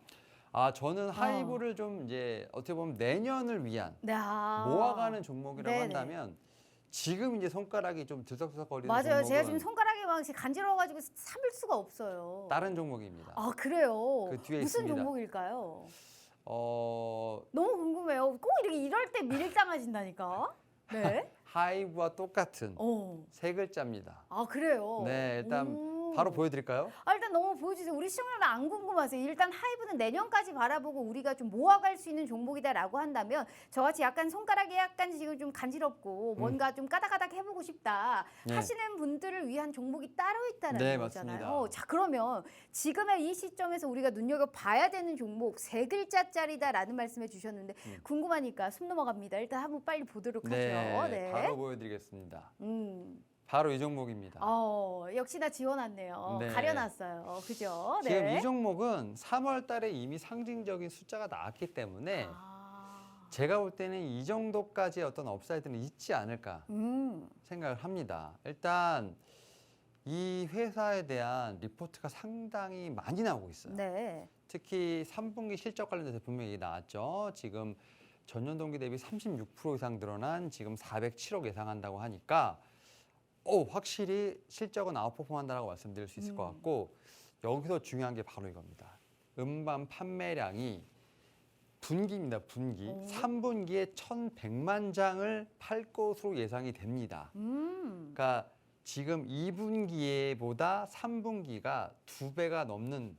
저는 하이브를 좀 이제 어떻게 보면 내년을 위한 네. 모아가는 종목이라고 네네. 한다면 지금 이제 손가락이 좀 들썩들썩거리는 맞아요. 종목은 제가 지금 손가락이 막 간지러워가지고 참을 수가 없어요. 다른 종목입니다. 아 그래요? 그 뒤에 무슨 있습니다. 종목일까요? 어, 너무 궁금해요. 꼭 이렇게 이럴 때 밀당하신다니까. 네. 하이브와 똑같은 어. 세 글자입니다. 아 그래요. 네, 일단 오. 바로 보여드릴까요? 일단 너무 보여주세요. 우리 시청자들 안 궁금하세요. 일단 하이브는 내년까지 바라보고 우리가 좀 모아갈 수 있는 종목이다라고 한다면 저같이 약간 손가락이 약간 지금 좀 간지럽고 뭔가 좀 까닥까닥 해보고 싶다 네. 하시는 분들을 위한 종목이 따로 있다는 네, 거잖아요. 맞습니다. 자 그러면 지금의 이 시점에서 우리가 눈여겨봐야 되는 종목 세 글자짜리다라는 말씀해 주셨는데 궁금하니까 숨 넘어갑니다. 일단 한번 빨리 보도록 하죠. 네, 바로 보여드리겠습니다. 바로 이 종목입니다. 역시나 지워놨네요. 네. 가려놨어요. 그죠? 지금 네. 이 종목은 3월 달에 이미 상징적인 숫자가 나왔기 때문에 제가 볼 때는 이 정도까지의 어떤 업사이드는 있지 않을까 생각을 합니다. 일단 이 회사에 대한 리포트가 상당히 많이 나오고 있어요. 네. 특히 3분기 실적 관련돼서 분명히 나왔죠. 지금 전년 동기 대비 36% 이상 늘어난 지금 407억 예상한다고 하니까 확실히 실적은 아웃퍼폼한다라고 말씀드릴 수 있을 것 같고 여기서 중요한 게 바로 이겁니다. 음반 판매량이 분기입니다. 분기. 3분기에 1,100만 장을 팔 것으로 예상이 됩니다. 그러니까 지금 2분기에보다 3분기가 2배가 넘는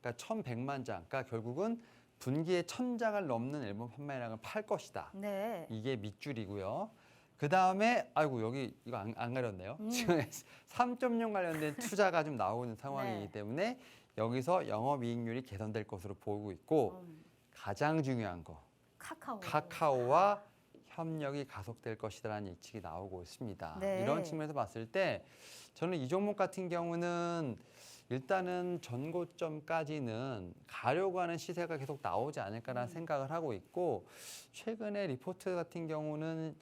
그러니까 1,100만 장. 그러니까 결국은 분기에 1,000장을 넘는 앨범 판매량을 팔 것이다. 네. 이게 밑줄이고요. 그 다음에 아이고 이거 안 가렸네요. 지금 3.0 관련된 투자가 좀 나오고 있는 상황이기 네. 때문에 여기서 영업이익률이 개선될 것으로 보이고 있고 가장 중요한 거 카카오와 협력이 가속될 것이라는 예측이 나오고 있습니다. 네. 이런 측면에서 봤을 때 저는 이 종목 같은 경우는 일단은 전고점까지는 가려고 하는 시세가 계속 나오지 않을까라는 생각을 하고 있고 최근에 리포트 같은 경우는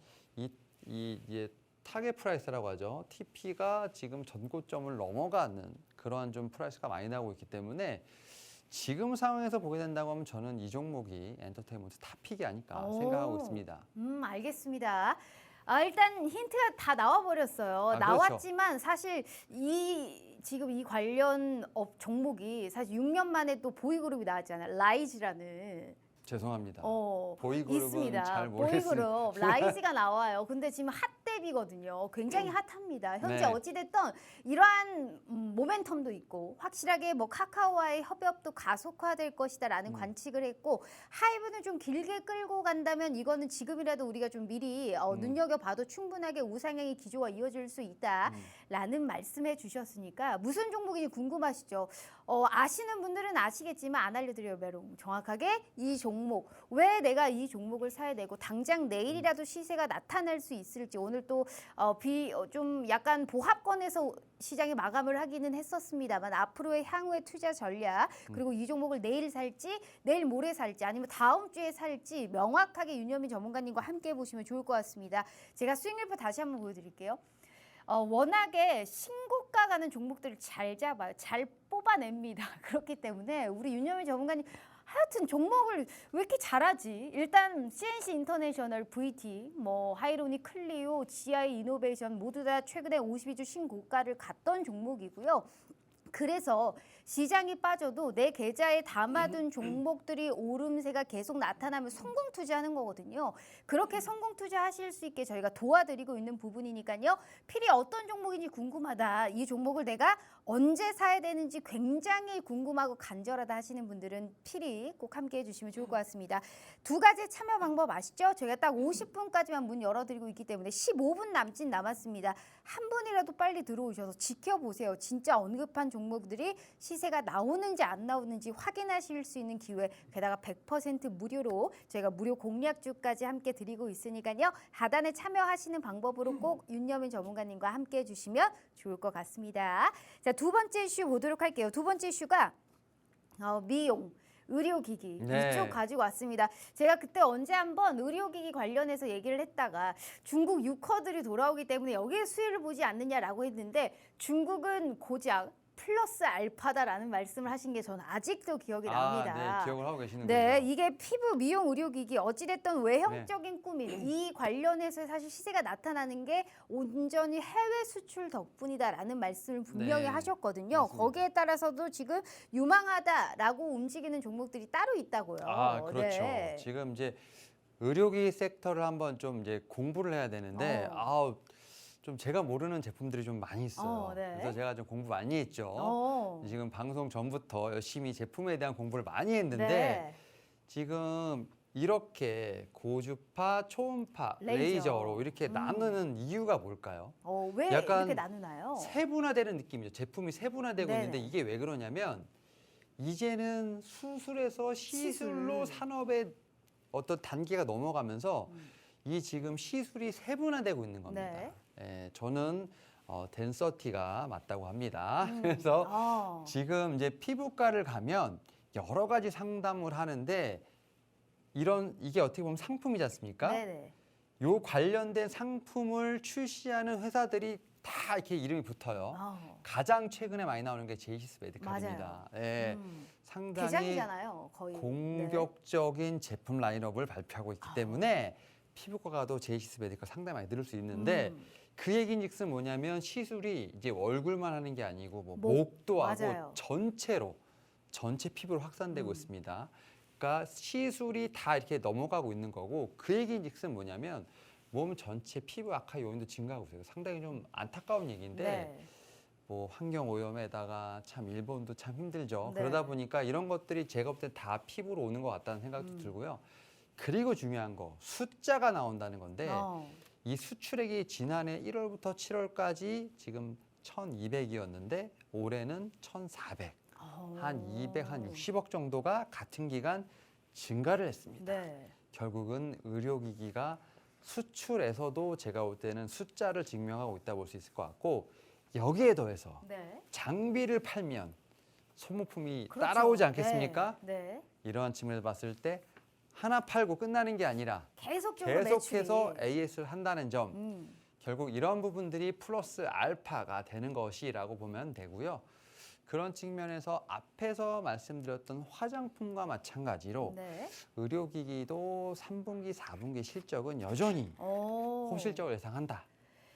이 타겟 프라이스라고 하죠. TP가 지금 전고점을 넘어가는 그러한 좀 프라이스가 많이 나오고 있기 때문에 지금 상황에서 보게 된다고 하면 저는 이 종목이 엔터테인먼트 탑픽이 아닐까 생각하고 있습니다. 알겠습니다. 일단 힌트가 다 나와버렸어요. 그렇죠. 나왔지만 사실 지금 이 관련 종목이 사실 6년 만에 또 보이그룹이 나왔잖아요. 라이즈라는. 죄송합니다. 보이그룹은 있습니다. 잘 모르겠습니다. 보이그룹 라이즈가 나와요. 근데 지금 핫데뷔거든요. 굉장히 핫합니다. 현재 네. 어찌됐든 이러한 모멘텀도 있고 확실하게 뭐 카카오와의 협업도 가속화될 것이다라는 관측을 했고 하이브는 좀 길게 끌고 간다면 이거는 지금이라도 우리가 좀 미리 눈여겨봐도 충분하게 우상향의 기조가 이어질 수 있다라는 말씀해 주셨으니까 무슨 종목인지 궁금하시죠? 아시는 분들은 아시겠지만 안 알려드려요. 메롱. 정확하게 이 종목 왜 내가 이 종목을 사야 되고 당장 내일이라도 시세가 나타날 수 있을지 오늘 또 좀 약간 보합권에서 시장이 마감을 하기는 했었습니다만 앞으로의 향후의 투자 전략 그리고 이 종목을 내일 살지 내일 모레 살지 아니면 다음 주에 살지 명확하게 윤여민 전문가님과 함께 보시면 좋을 것 같습니다. 제가 스윙리포 다시 한번 보여드릴게요. 워낙에 신고가 가는 종목들을 잘 잡아요. 잘 뽑아냅니다. 그렇기 때문에 우리 윤여민 전문가님 하여튼 종목을 왜 이렇게 잘하지? 일단 CNC 인터내셔널, VT, 하이로닉 클리오, GI 이노베이션 모두 다 최근에 52주 신고가를 갔던 종목이고요. 그래서 시장이 빠져도 내 계좌에 담아둔 종목들이 오름세가 계속 나타나면 성공 투자하는 거거든요. 그렇게 성공 투자하실 수 있게 저희가 도와드리고 있는 부분이니까요. 필히 어떤 종목인지 궁금하다. 이 종목을 내가 언제 사야 되는지 굉장히 궁금하고 간절하다 하시는 분들은 필히 꼭 함께 해주시면 좋을 것 같습니다. 두 가지 참여 방법 아시죠? 저희가 딱 50분까지만 문 열어드리고 있기 때문에 15분 남았습니다. 한 분이라도 빨리 들어오셔서 지켜보세요. 진짜 언급한 종목들이 시세가 나오는지 안 나오는지 확인하실 수 있는 기회 게다가 100% 무료로 저희가 무료 공략주까지 함께 드리고 있으니까요. 하단에 참여하시는 방법으로 꼭 윤여민 전문가님과 함께 해주시면 좋을 것 같습니다. 자, 두 번째 이슈 보도록 할게요. 두 번째 이슈가 미용. 의료기기 이쪽 가지고 왔습니다. 제가 그때 언제 한번 의료기기 관련해서 얘기를 했다가 중국 유커들이 돌아오기 때문에 여기에 수혜를 보지 않느냐라고 했는데 중국은 고작 플러스 알파다라는 말씀을 하신 게 저는 아직도 기억이 납니다. 네, 기억을 하고 계시는군요. 네, 이게 피부 미용 의료기기 어찌됐든 외형적인 꾸밈 이 관련해서 사실 시세가 나타나는 게 온전히 해외 수출 덕분이다라는 말씀을 분명히 하셨거든요. 맞습니다. 거기에 따라서도 지금 유망하다라고 움직이는 종목들이 따로 있다고요. 그렇죠. 네. 지금 이제 의료기 섹터를 한번 좀 이제 공부를 해야 되는데 좀 제가 모르는 제품들이 좀 많이 있어요. 네. 그래서 제가 좀 공부 많이 했죠. 지금 방송 전부터 열심히 제품에 대한 공부를 많이 했는데 네. 지금 이렇게 고주파, 초음파, 레이저. 레이저로 이렇게 나누는 이유가 뭘까요? 왜 약간 이렇게 나누나요? 세분화되는 느낌이죠. 제품이 세분화되고 네네. 있는데 이게 왜 그러냐면 이제는 수술에서 시술로 시술. 산업의 어떤 단계가 넘어가면서 이 지금 시술이 세분화되고 있는 겁니다. 네. 저는 덴서티가 맞다고 합니다. 그래서 지금 이제 피부과를 가면 여러 가지 상담을 하는데 이게 어떻게 보면 상품이지 않습니까? 네네. 요 관련된 상품을 출시하는 회사들이 다 이렇게 이름이 붙어요. 아, 가장 최근에 많이 나오는 게 제이시스 메디칼입니다. 예, 상당히 대장이잖아요, 거의. 공격적인 제품 라인업을 발표하고 있기 때문에 피부과가도 제이시스 메디칼 상당히 많이 들을 수 있는데 그 얘기인즉슨 뭐냐면 시술이 이제 얼굴만 하는 게 아니고 뭐 목도 하고 맞아요. 전체 피부로 확산되고 있습니다. 그러니까 시술이 다 이렇게 넘어가고 있는 거고 그 얘기인즉슨 뭐냐면 몸 전체 피부 악화 요인도 증가하고 있어요. 상당히 좀 안타까운 얘기인데 네. 뭐 환경 오염에다가 참 일본도 참 힘들죠. 네. 그러다 보니까 이런 것들이 제가 볼 때 다 피부로 오는 것 같다는 생각도 들고요. 그리고 중요한 거 숫자가 나온다는 건데 이 수출액이 지난해 1월부터 7월까지 지금 1,200이었는데 올해는 1,400. 한 200, 한 60억 정도가 같은 기간 증가를 했습니다. 네. 결국은 의료기기가 수출에서도 제가 볼 때는 숫자를 증명하고 있다 볼 수 있을 것 같고 여기에 더해서 네. 장비를 팔면 소모품이 그렇죠. 따라오지 않겠습니까? 네. 네. 이러한 측면에서 봤을 때 하나 팔고 끝나는 게 아니라 계속적으로 계속해서 매출이. AS를 한다는 점 결국 이런 부분들이 플러스 알파가 되는 것이라고 보면 되고요. 그런 측면에서 앞에서 말씀드렸던 화장품과 마찬가지로 네. 의료기기도 3분기, 4분기 실적은 여전히 호실적을 예상한다.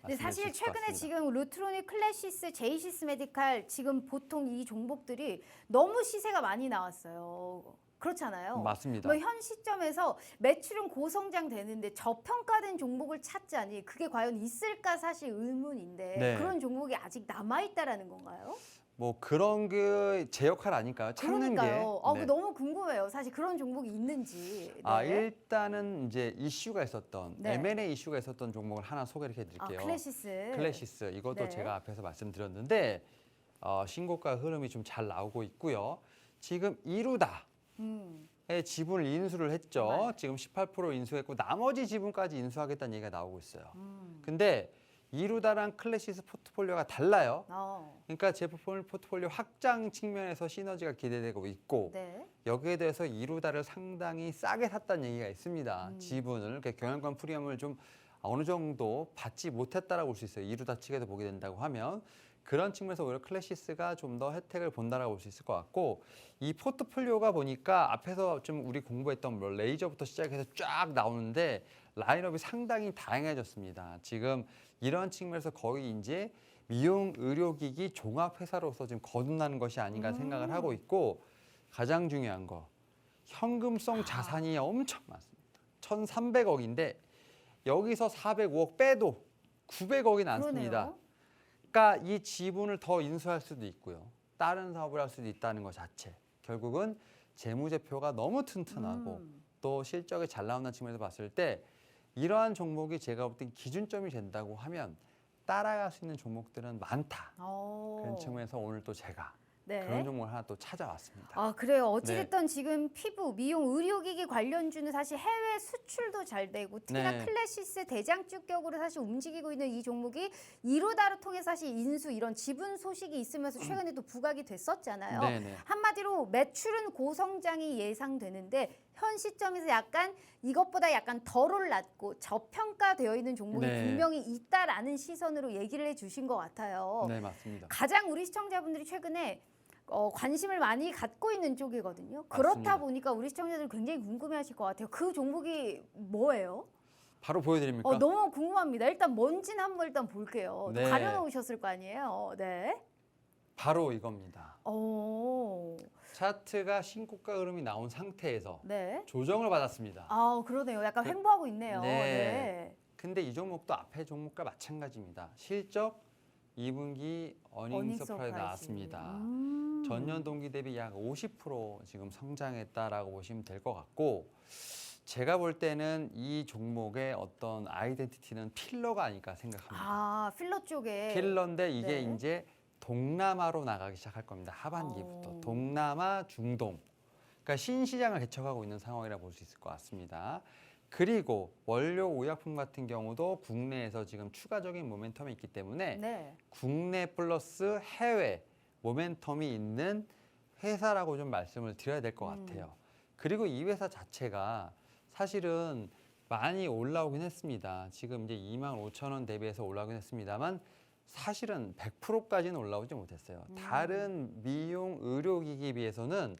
근데 사실 말씀드릴 수 있을 것 최근에 같습니다. 지금 루트로닉, 클래시스, 제이시스 메디칼 지금 보통 이 종목들이 너무 시세가 많이 나왔어요. 그렇잖아요. 맞습니다. 뭐 현 시점에서 매출은 고성장 되는데 저평가된 종목을 찾자니 그게 과연 있을까 사실 의문인데 네. 그런 종목이 아직 남아 있다라는 건가요? 뭐 그런 게 제 역할 아닐까요? 찾는 그러니까요. 게. 그거 너무 궁금해요. 사실 그런 종목이 있는지. 네. 일단은 이제 이슈가 있었던 네. M&A 이슈가 있었던 종목을 하나 소개를 해드릴게요. 클래시스. 클래시스 이것도 네. 제가 앞에서 말씀드렸는데 신고가 흐름이 좀 잘 나오고 있고요. 지금 이루다의 지분을 인수를 했죠. 네. 지금 18% 인수했고 나머지 지분까지 인수하겠다는 얘기가 나오고 있어요. 근데 이루다랑 클래시스 포트폴리오가 달라요. 그러니까 제품 포트폴리오 확장 측면에서 시너지가 기대되고 있고 네. 여기에 대해서 이루다를 상당히 싸게 샀다는 얘기가 있습니다. 지분을 그러니까 경영권 프리미엄을 좀 어느 정도 받지 못했다라고 볼 수 있어요. 이루다 측에서 보게 된다고 하면 그런 측면에서 오히려 클래시스가 좀 더 혜택을 본다라고 볼 수 있을 것 같고 이 포트폴리오가 보니까 앞에서 좀 우리 공부했던 뭐 레이저부터 시작해서 쫙 나오는데 라인업이 상당히 다양해졌습니다. 지금 이런 측면에서 거의 이제 미용 의료기기 종합 회사로서 지금 거듭나는 것이 아닌가 생각을 하고 있고 가장 중요한 거 현금성 자산이 엄청 많습니다. 1,300억인데 여기서 405억 빼도 900억이 남습니다. 그러네요. 그러니까 이 지분을 더 인수할 수도 있고요. 다른 사업을 할 수도 있다는 것 자체. 결국은 재무제표가 너무 튼튼하고 또 실적이 잘 나온다는 측면에서 봤을 때 이러한 종목이 제가 볼 땐 기준점이 된다고 하면 따라갈 수 있는 종목들은 많다. 그런 측면에서 오늘 또 제가 네. 그런 종목을 하나 또 찾아왔습니다. 아, 그래요. 어찌됐든 지금 피부, 미용, 의료기기 관련주는 사실 해외 수출도 잘 되고 특히나 네. 클래시스 대장주격으로 사실 움직이고 있는 이 종목이 이루다를 통해 사실 인수 이런 지분 소식이 있으면서 최근에 또 부각이 됐었잖아요. 네네. 한마디로 매출은 고성장이 예상되는데 현 시점에서 약간 이것보다 약간 덜 올랐고 저평가되어 있는 종목이 네. 분명히 있다라는 시선으로 얘기를 해주신 것 같아요. 네, 맞습니다. 가장 우리 시청자분들이 최근에 관심을 많이 갖고 있는 쪽이거든요. 맞습니다. 그렇다 보니까 우리 시청자들 굉장히 궁금해하실 것 같아요. 그 종목이 뭐예요? 바로 보여드립니까? 너무 궁금합니다. 일단 뭔지는 한번 일단 볼게요. 네. 가려놓으셨을 거 아니에요. 네. 바로 이겁니다. 오. 차트가 신고가 흐름이 나온 상태에서 네. 조정을 받았습니다. 아, 그러네요. 약간 횡보하고 있네요. 네. 네. 근데 이 종목도 앞에 종목과 마찬가지입니다. 실적 2분기 어닝 서프라이즈 나왔습니다. 전년 동기 대비 약 50% 지금 성장했다라고 보시면 될 것 같고 제가 볼 때는 이 종목의 어떤 아이덴티티는 필러가 아닐까 생각합니다. 아, 필러 쪽에. 필러인데 이게 네. 이제 동남아로 나가기 시작할 겁니다. 하반기부터. 동남아, 중동. 그러니까 신시장을 개척하고 있는 상황이라 볼 수 있을 것 같습니다. 그리고 원료 의약품 같은 경우도 국내에서 지금 추가적인 모멘텀이 있기 때문에 네. 국내 플러스 해외 모멘텀이 있는 회사라고 좀 말씀을 드려야 될 것 같아요. 그리고 이 회사 자체가 사실은 많이 올라오긴 했습니다. 지금 이제 25,000원 대비해서 올라오긴 했습니다만 사실은 100%까지는 올라오지 못했어요. 다른 미용 의료기기에 비해서는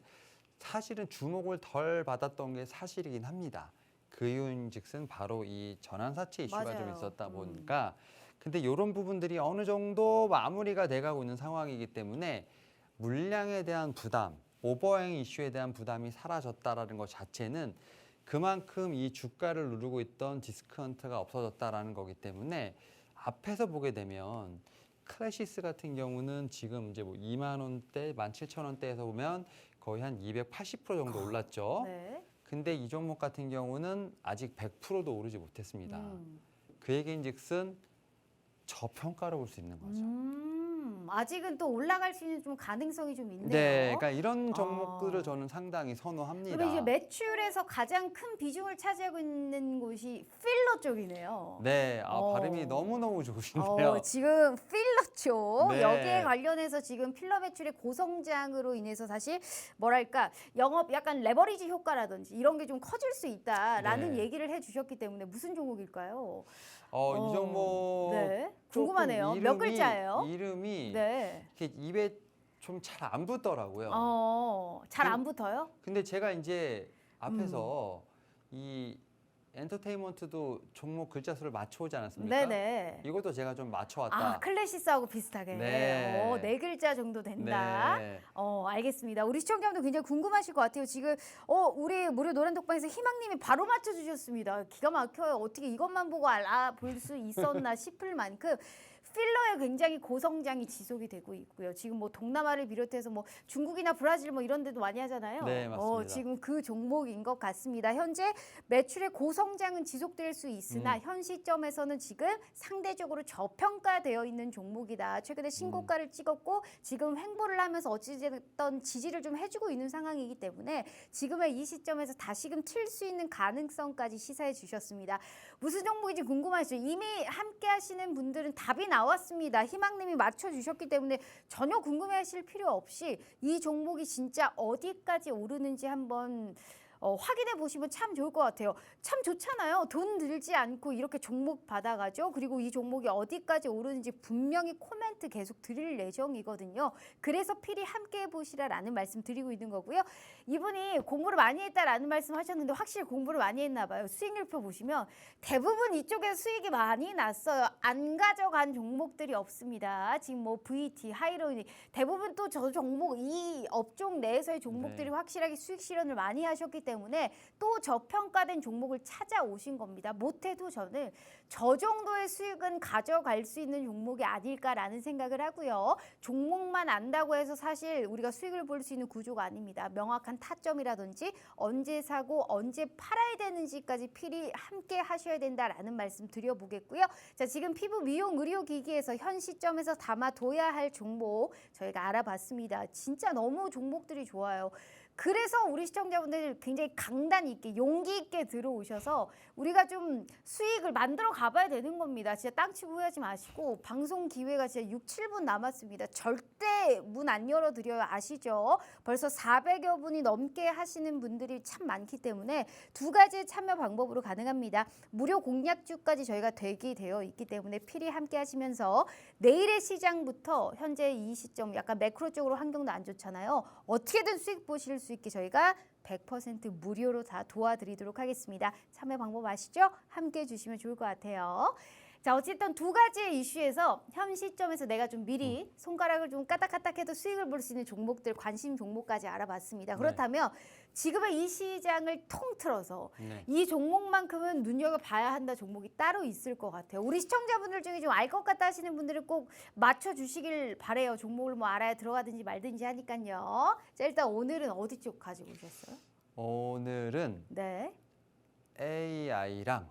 사실은 주목을 덜 받았던 게 사실이긴 합니다. 그 이유인즉슨 바로 이 전환사채 이슈가 좀 맞아요. 있었다 보니까 근데 이런 부분들이 어느 정도 마무리가 돼가고 있는 상황이기 때문에 물량에 대한 부담, 오버행 이슈에 대한 부담이 사라졌다라는 것 자체는 그만큼 이 주가를 누르고 있던 디스카운트가 없어졌다라는 거기 때문에 앞에서 보게 되면 클래시스 같은 경우는 지금 이제 뭐 2만 원대, 17,000원대에서 보면 거의 한 280% 정도 올랐죠. 네. 근데 이 종목 같은 경우는 아직 100%도 오르지 못했습니다. 그 얘기인즉슨 저평가로 볼 수 있는 거죠. 아직은 또 올라갈 수 있는 좀 가능성이 좀 있네요. 네, 그러니까 이런 종목들을 저는 상당히 선호합니다. 그러면 이제 매출에서 가장 큰 비중을 차지하고 있는 곳이 필러 쪽이네요. 네, 발음이 너무너무 좋으신데요. 지금 필러 쪽 네. 여기에 관련해서 지금 필러 매출의 고성장으로 인해서 사실 뭐랄까 영업 약간 레버리지 효과라든지 이런 게 좀 커질 수 있다라는 네. 얘기를 해주셨기 때문에 무슨 종목일까요? 이 종목 네. 조금 궁금하네요. 몇 글자예요? 이름이 네. 이렇게 입에 좀 잘 안 붙더라고요. 잘 안 붙어요? 근데 제가 이제 앞에서 이 엔터테인먼트도 종목 글자 수를 맞춰오지 않았습니까? 네네. 이것도 제가 좀 맞춰왔다. 클래시스하고 비슷하게. 네. 네 글자 정도 된다. 네. 알겠습니다. 우리 시청자분들 굉장히 궁금하실 것 같아요. 지금 우리 무료 노란 독방에서 희망님이 바로 맞춰주셨습니다. 기가 막혀요. 어떻게 이것만 보고 알아볼 수 있었나 싶을 만큼 필러에 굉장히 고성장이 지속이 되고 있고요. 지금 뭐 동남아를 비롯해서 뭐 중국이나 브라질 뭐 이런 데도 많이 하잖아요. 네, 맞습니다. 지금 그 종목인 것 같습니다. 현재 매출의 고성장은 지속될 수 있으나 현 시점에서는 지금 상대적으로 저평가되어 있는 종목이다. 최근에 신고가를 찍었고 지금 횡보를 하면서 어찌됐든 지지를 좀 해주고 있는 상황이기 때문에 지금의 이 시점에서 다시금 틀 수 있는 가능성까지 시사해 주셨습니다. 무슨 종목인지 궁금하시죠? 이미 함께 하시는 분들은 답이 나왔습니다. 희망님이 맞춰주셨기 때문에 전혀 궁금해하실 필요 없이 이 종목이 진짜 어디까지 오르는지 한번 확인해 보시면 참 좋을 것 같아요. 참 좋잖아요. 돈 들지 않고 이렇게 종목 받아가죠. 그리고 이 종목이 어디까지 오르는지 분명히 코멘트 계속 드릴 예정이거든요. 그래서 필히 함께 해보시라라는 말씀 드리고 있는 거고요. 이분이 공부를 많이 했다라는 말씀 하셨는데 확실히 공부를 많이 했나 봐요. 수익률표 보시면 대부분 이쪽에서 수익이 많이 났어요. 안 가져간 종목들이 없습니다. 지금 뭐 VT, 하이로니 대부분 또 저 종목 이 업종 내에서의 종목들이 네. 확실하게 수익 실현을 많이 하셨기 때문에 또 저평가된 종목을 찾아오신 겁니다. 못해도 저는 저 정도의 수익은 가져갈 수 있는 종목이 아닐까라는 생각을 하고요. 종목만 안다고 해서 사실 우리가 수익을 볼 수 있는 구조가 아닙니다. 명확한 타점이라든지 언제 사고 언제 팔아야 되는지까지 필히 함께 하셔야 된다라는 말씀 드려보겠고요. 자, 지금 피부 미용 의료기기에서 현 시점에서 담아둬야 할 종목 저희가 알아봤습니다. 진짜 너무 종목들이 좋아요. 그래서 우리 시청자분들 굉장히 강단 있게 용기 있게 들어오셔서 우리가 좀 수익을 만들어 가봐야 되는 겁니다. 진짜 땅치고 후회하지 마시고 방송 기회가 진짜 6, 7분 남았습니다. 절대 문 안 열어드려요. 아시죠? 벌써 400여 분이 넘게 하시는 분들이 참 많기 때문에 두 가지의 참여 방법으로 가능합니다. 무료 공략주까지 저희가 대기되어 있기 때문에 필히 함께 하시면서 내일의 시장부터 현재 이 시점 약간 매크로 쪽으로 환경도 안 좋잖아요. 어떻게든 수익 보실 수 있게 저희가 100% 무료로 다 도와드리도록 하겠습니다. 참여 방법 아시죠? 함께 해주시면 좋을 것 같아요. 자, 어쨌든 두 가지의 이슈에서 현 시점에서 내가 좀 미리 손가락을 좀 까딱까딱해도 수익을 볼 수 있는 종목들, 관심 종목까지 알아봤습니다. 그렇다면 지금의 이 시장을 통틀어서 이 종목만큼은 눈여겨봐야 한다 종목이 따로 있을 것 같아요. 우리 시청자분들 중에 좀 알 것 같다 하시는 분들은 꼭 맞춰주시길 바래요. 종목을 뭐 알아야 들어가든지 말든지 하니까요. 자, 일단 오늘은 어디 쪽 가지고 오셨어요? 오늘은 네. AI랑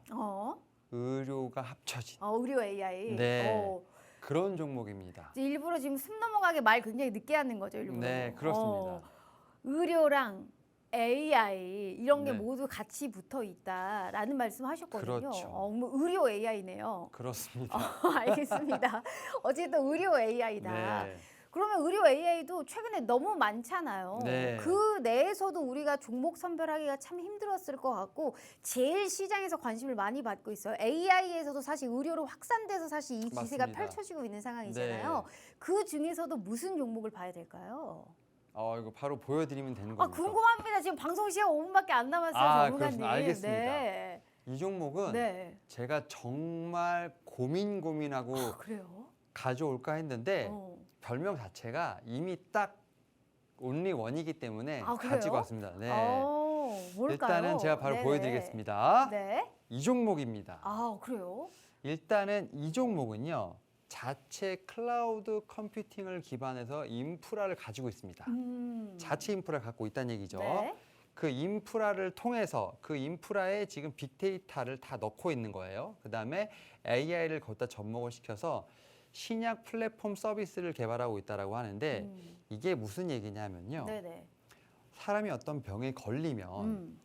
의료가 합쳐진 의료 AI. 네. 그런 종목입니다. 일부러 지금 숨 넘어가게 말 굉장히 늦게 하는 거죠, 일부러. 네, 그렇습니다. 의료랑 AI 이런 게 네. 모두 같이 붙어 있다라는 말씀하셨거든요. 그렇죠. 뭐 의료 AI네요. 그렇습니다. 알겠습니다. 어쨌든 의료 AI다. 네. 그러면 의료 AI도 최근에 너무 많잖아요. 네. 그 내에서도 우리가 종목 선별하기가 참 힘들었을 것 같고 제일 시장에서 관심을 많이 받고 있어요. AI에서도 사실 의료로 확산돼서 사실 이 기세가 맞습니다. 펼쳐지고 있는 상황이잖아요. 네. 그 중에서도 무슨 종목을 봐야 될까요? 이거 바로 보여드리면 되는 아, 겁니까? 궁금합니다. 지금 방송 시간 5분밖에 안 남았어요, 전문가님. 그렇습니다. 알겠습니다. 네. 이 종목은 네. 제가 정말 고민하고 그래요? 가져올까 했는데 어. 별명 자체가 이미 딱 온리 원이기 때문에 아, 그래요? 가지고 왔습니다. 네. 뭘까요? 일단은 제가 바로 네네. 보여드리겠습니다. 네. 이 종목입니다. 아, 그래요? 일단은 이 종목은요. 자체 클라우드 컴퓨팅을 기반해서 인프라를 가지고 있습니다. 자체 인프라를 갖고 있다는 얘기죠. 네. 그 인프라를 통해서 그 인프라에 지금 빅데이터를 다 넣고 있는 거예요. 그다음에 AI를 거기다 접목을 시켜서 신약 플랫폼 서비스를 개발하고 있다라고 하는데 이게 무슨 얘기냐면요. 네네. 사람이 어떤 병에 걸리면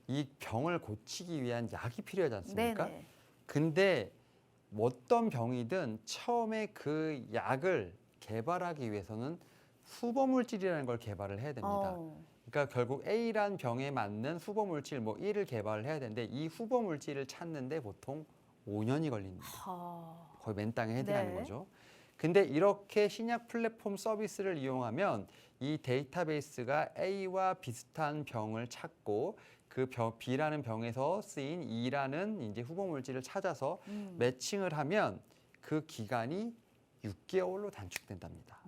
이 병을 고치기 위한 약이 필요하지 않습니까? 네네. 근데 어떤 병이든 처음에 그 약을 개발하기 위해서는 후보 물질이라는 걸 개발을 해야 됩니다. 그러니까 결국 A란 병에 맞는 후보 물질 뭐 1을 개발을 해야 되는데 이 후보 물질을 찾는데 보통 5년이 걸립니다. 거의 맨땅에 헤딩하는 네. 거죠. 근데 이렇게 신약 플랫폼 서비스를 이용하면 이 데이터베이스가 A와 비슷한 병을 찾고 그 B라는 병에서 쓰인 E라는 이제 후보 물질을 찾아서 매칭을 하면 그 기간이 6개월로 단축된답니다.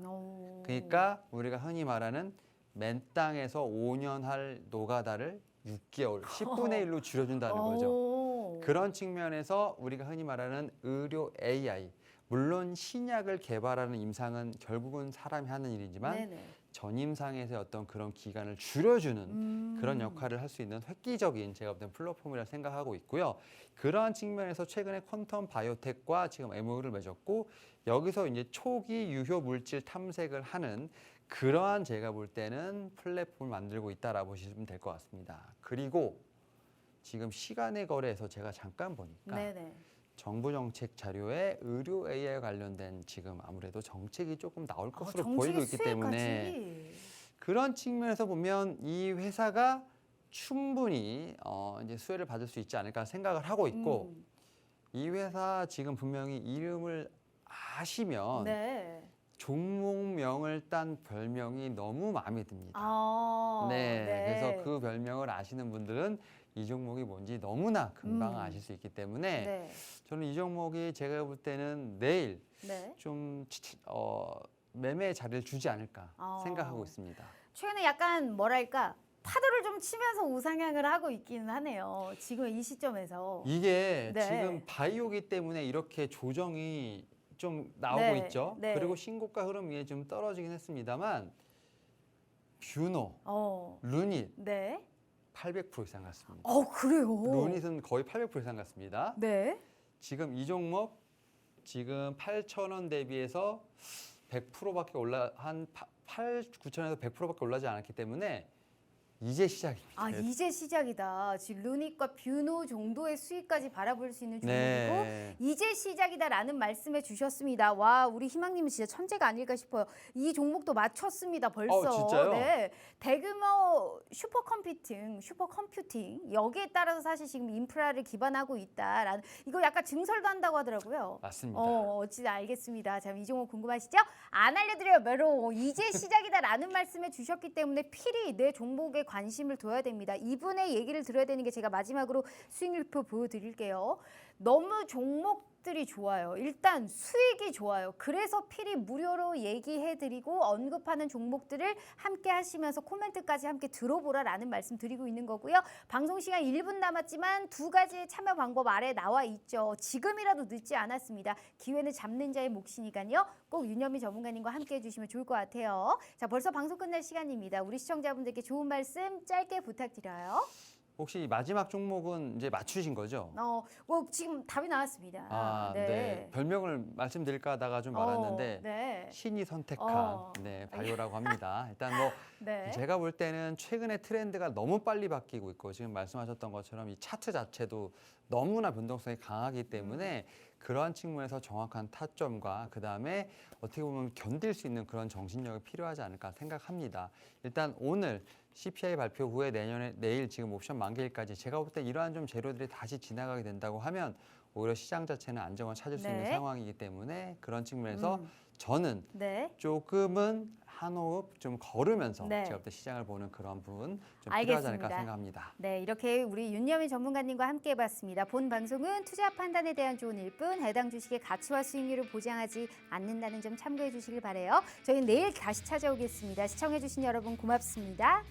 그러니까 우리가 흔히 말하는 맨땅에서 5년 할 노가다를 6개월, 10분의 1로 줄여준다는 거죠. 그런 측면에서 우리가 흔히 말하는 의료 AI, 물론 신약을 개발하는 임상은 결국은 사람이 하는 일이지만 네네. 전임상에서의 어떤 그런 기간을 줄여주는 그런 역할을 할 수 있는 획기적인 제가 볼 땐 플랫폼이라 생각하고 있고요. 그러한 측면에서 최근에 퀀텀 바이오텍과 지금 MOU를 맺었고 여기서 이제 초기 유효 물질 탐색을 하는 그러한 제가 볼 때는 플랫폼을 만들고 있다라고 보시면 될 것 같습니다. 그리고 지금 시간의 거래에서 제가 잠깐 보니까 네네. 정부 정책 자료에 의료 AI 관련된 지금 아무래도 정책이 조금 나올 것으로 정책의 보이고 있기 때문에 수혜까지. 그런 측면에서 보면 이 회사가 충분히 이제 수혜를 받을 수 있지 않을까 생각을 하고 있고 이 회사 지금 분명히 이름을 아시면 네. 종목명을 딴 별명이 너무 마음에 듭니다. 네. 그래서 그 별명을 아시는 분들은 이 종목이 뭔지 너무나 금방 아실 수 있기 때문에 네. 저는 이 종목이 제가 볼 때는 내일 네. 좀 매매 자리를 주지 않을까 생각하고 있습니다. 최근에 약간 뭐랄까 파도를 좀 치면서 우상향을 하고 있기는 하네요. 지금 이 시점에서. 이게 네. 지금 바이오기 때문에 이렇게 조정이 좀 나오고 네, 있죠. 네. 그리고 신고가 흐름 위에 좀 떨어지긴 했습니다만 뷰노, 루닛 네. 800% 이상 갔습니다. 그래요? 루닛은 거의 800% 이상 갔습니다. 네. 지금 이 종목 지금 8,000원 대비해서 100%밖에 한 8, 9,000원에서 100%밖에 올라지 않았기 때문에 이제 시작입니다. 이제 시작이다. 지금 루닛과 뷰노 정도의 수익까지 바라볼 수 있는 종목이고 네. 이제 시작이다라는 말씀해 주셨습니다. 와, 우리 희망님은 진짜 천재가 아닐까 싶어요. 이 종목도 맞췄습니다. 벌써. 진짜요? 네. 대규모 슈퍼컴퓨팅 여기에 따라서 사실 지금 인프라를 기반하고 있다라는 이거 약간 증설도 한다고 하더라고요. 맞습니다. 어찌 알겠습니다. 자, 이 종목 궁금하시죠? 안 알려드려요, 메로. 이제 시작이다라는 말씀해 주셨기 때문에 필히 내 종목에 관심을 둬야 됩니다. 이분의 얘기를 들어야 되는 게 제가 마지막으로 수익률표 보여드릴게요. 너무 종목들이 좋아요. 일단 수익이 좋아요. 그래서 필히 무료로 얘기해드리고 언급하는 종목들을 함께 하시면서 코멘트까지 함께 들어보라라는 말씀 드리고 있는 거고요. 방송 시간 1분 남았지만 두 가지의 참여 방법 아래 나와 있죠. 지금이라도 늦지 않았습니다. 기회는 잡는 자의 몫이니까요. 꼭 윤여미 전문가님과 함께 해주시면 좋을 것 같아요. 자, 벌써 방송 끝날 시간입니다. 우리 시청자분들께 좋은 말씀 짧게 부탁드려요. 혹시 마지막 종목은 이제 맞추신 거죠? 지금 답이 나왔습니다. 네. 별명을 말씀드릴까 하다가 좀 말았는데 네. 신이 선택한 바이오라고 합니다. 일단 뭐 네. 제가 볼 때는 최근에 트렌드가 너무 빨리 바뀌고 있고 지금 말씀하셨던 것처럼 이 차트 자체도 너무나 변동성이 강하기 때문에 그러한 측면에서 정확한 타점과 그다음에 어떻게 보면 견딜 수 있는 그런 정신력이 필요하지 않을까 생각합니다. 일단 오늘 CPI 발표 후에 내일 지금 옵션 만기일까지 제가 볼 때 이러한 좀 재료들이 다시 지나가게 된다고 하면 오히려 시장 자체는 안정을 찾을 수 있는 네. 상황이기 때문에 그런 측면에서 저는 네. 조금은 한 호흡 좀 걸으면서 네. 제가 볼 때 시장을 보는 그런 부분 좀 필요하지 않을까 알겠습니다. 생각합니다. 네, 이렇게 우리 윤여민 전문가님과 함께 해봤습니다. 본 방송은 투자 판단에 대한 조언일 뿐 해당 주식의 가치와 수익률을 보장하지 않는다는 점 참고해 주시길 바라요. 저희는 내일 다시 찾아오겠습니다. 시청해 주신 여러분 고맙습니다.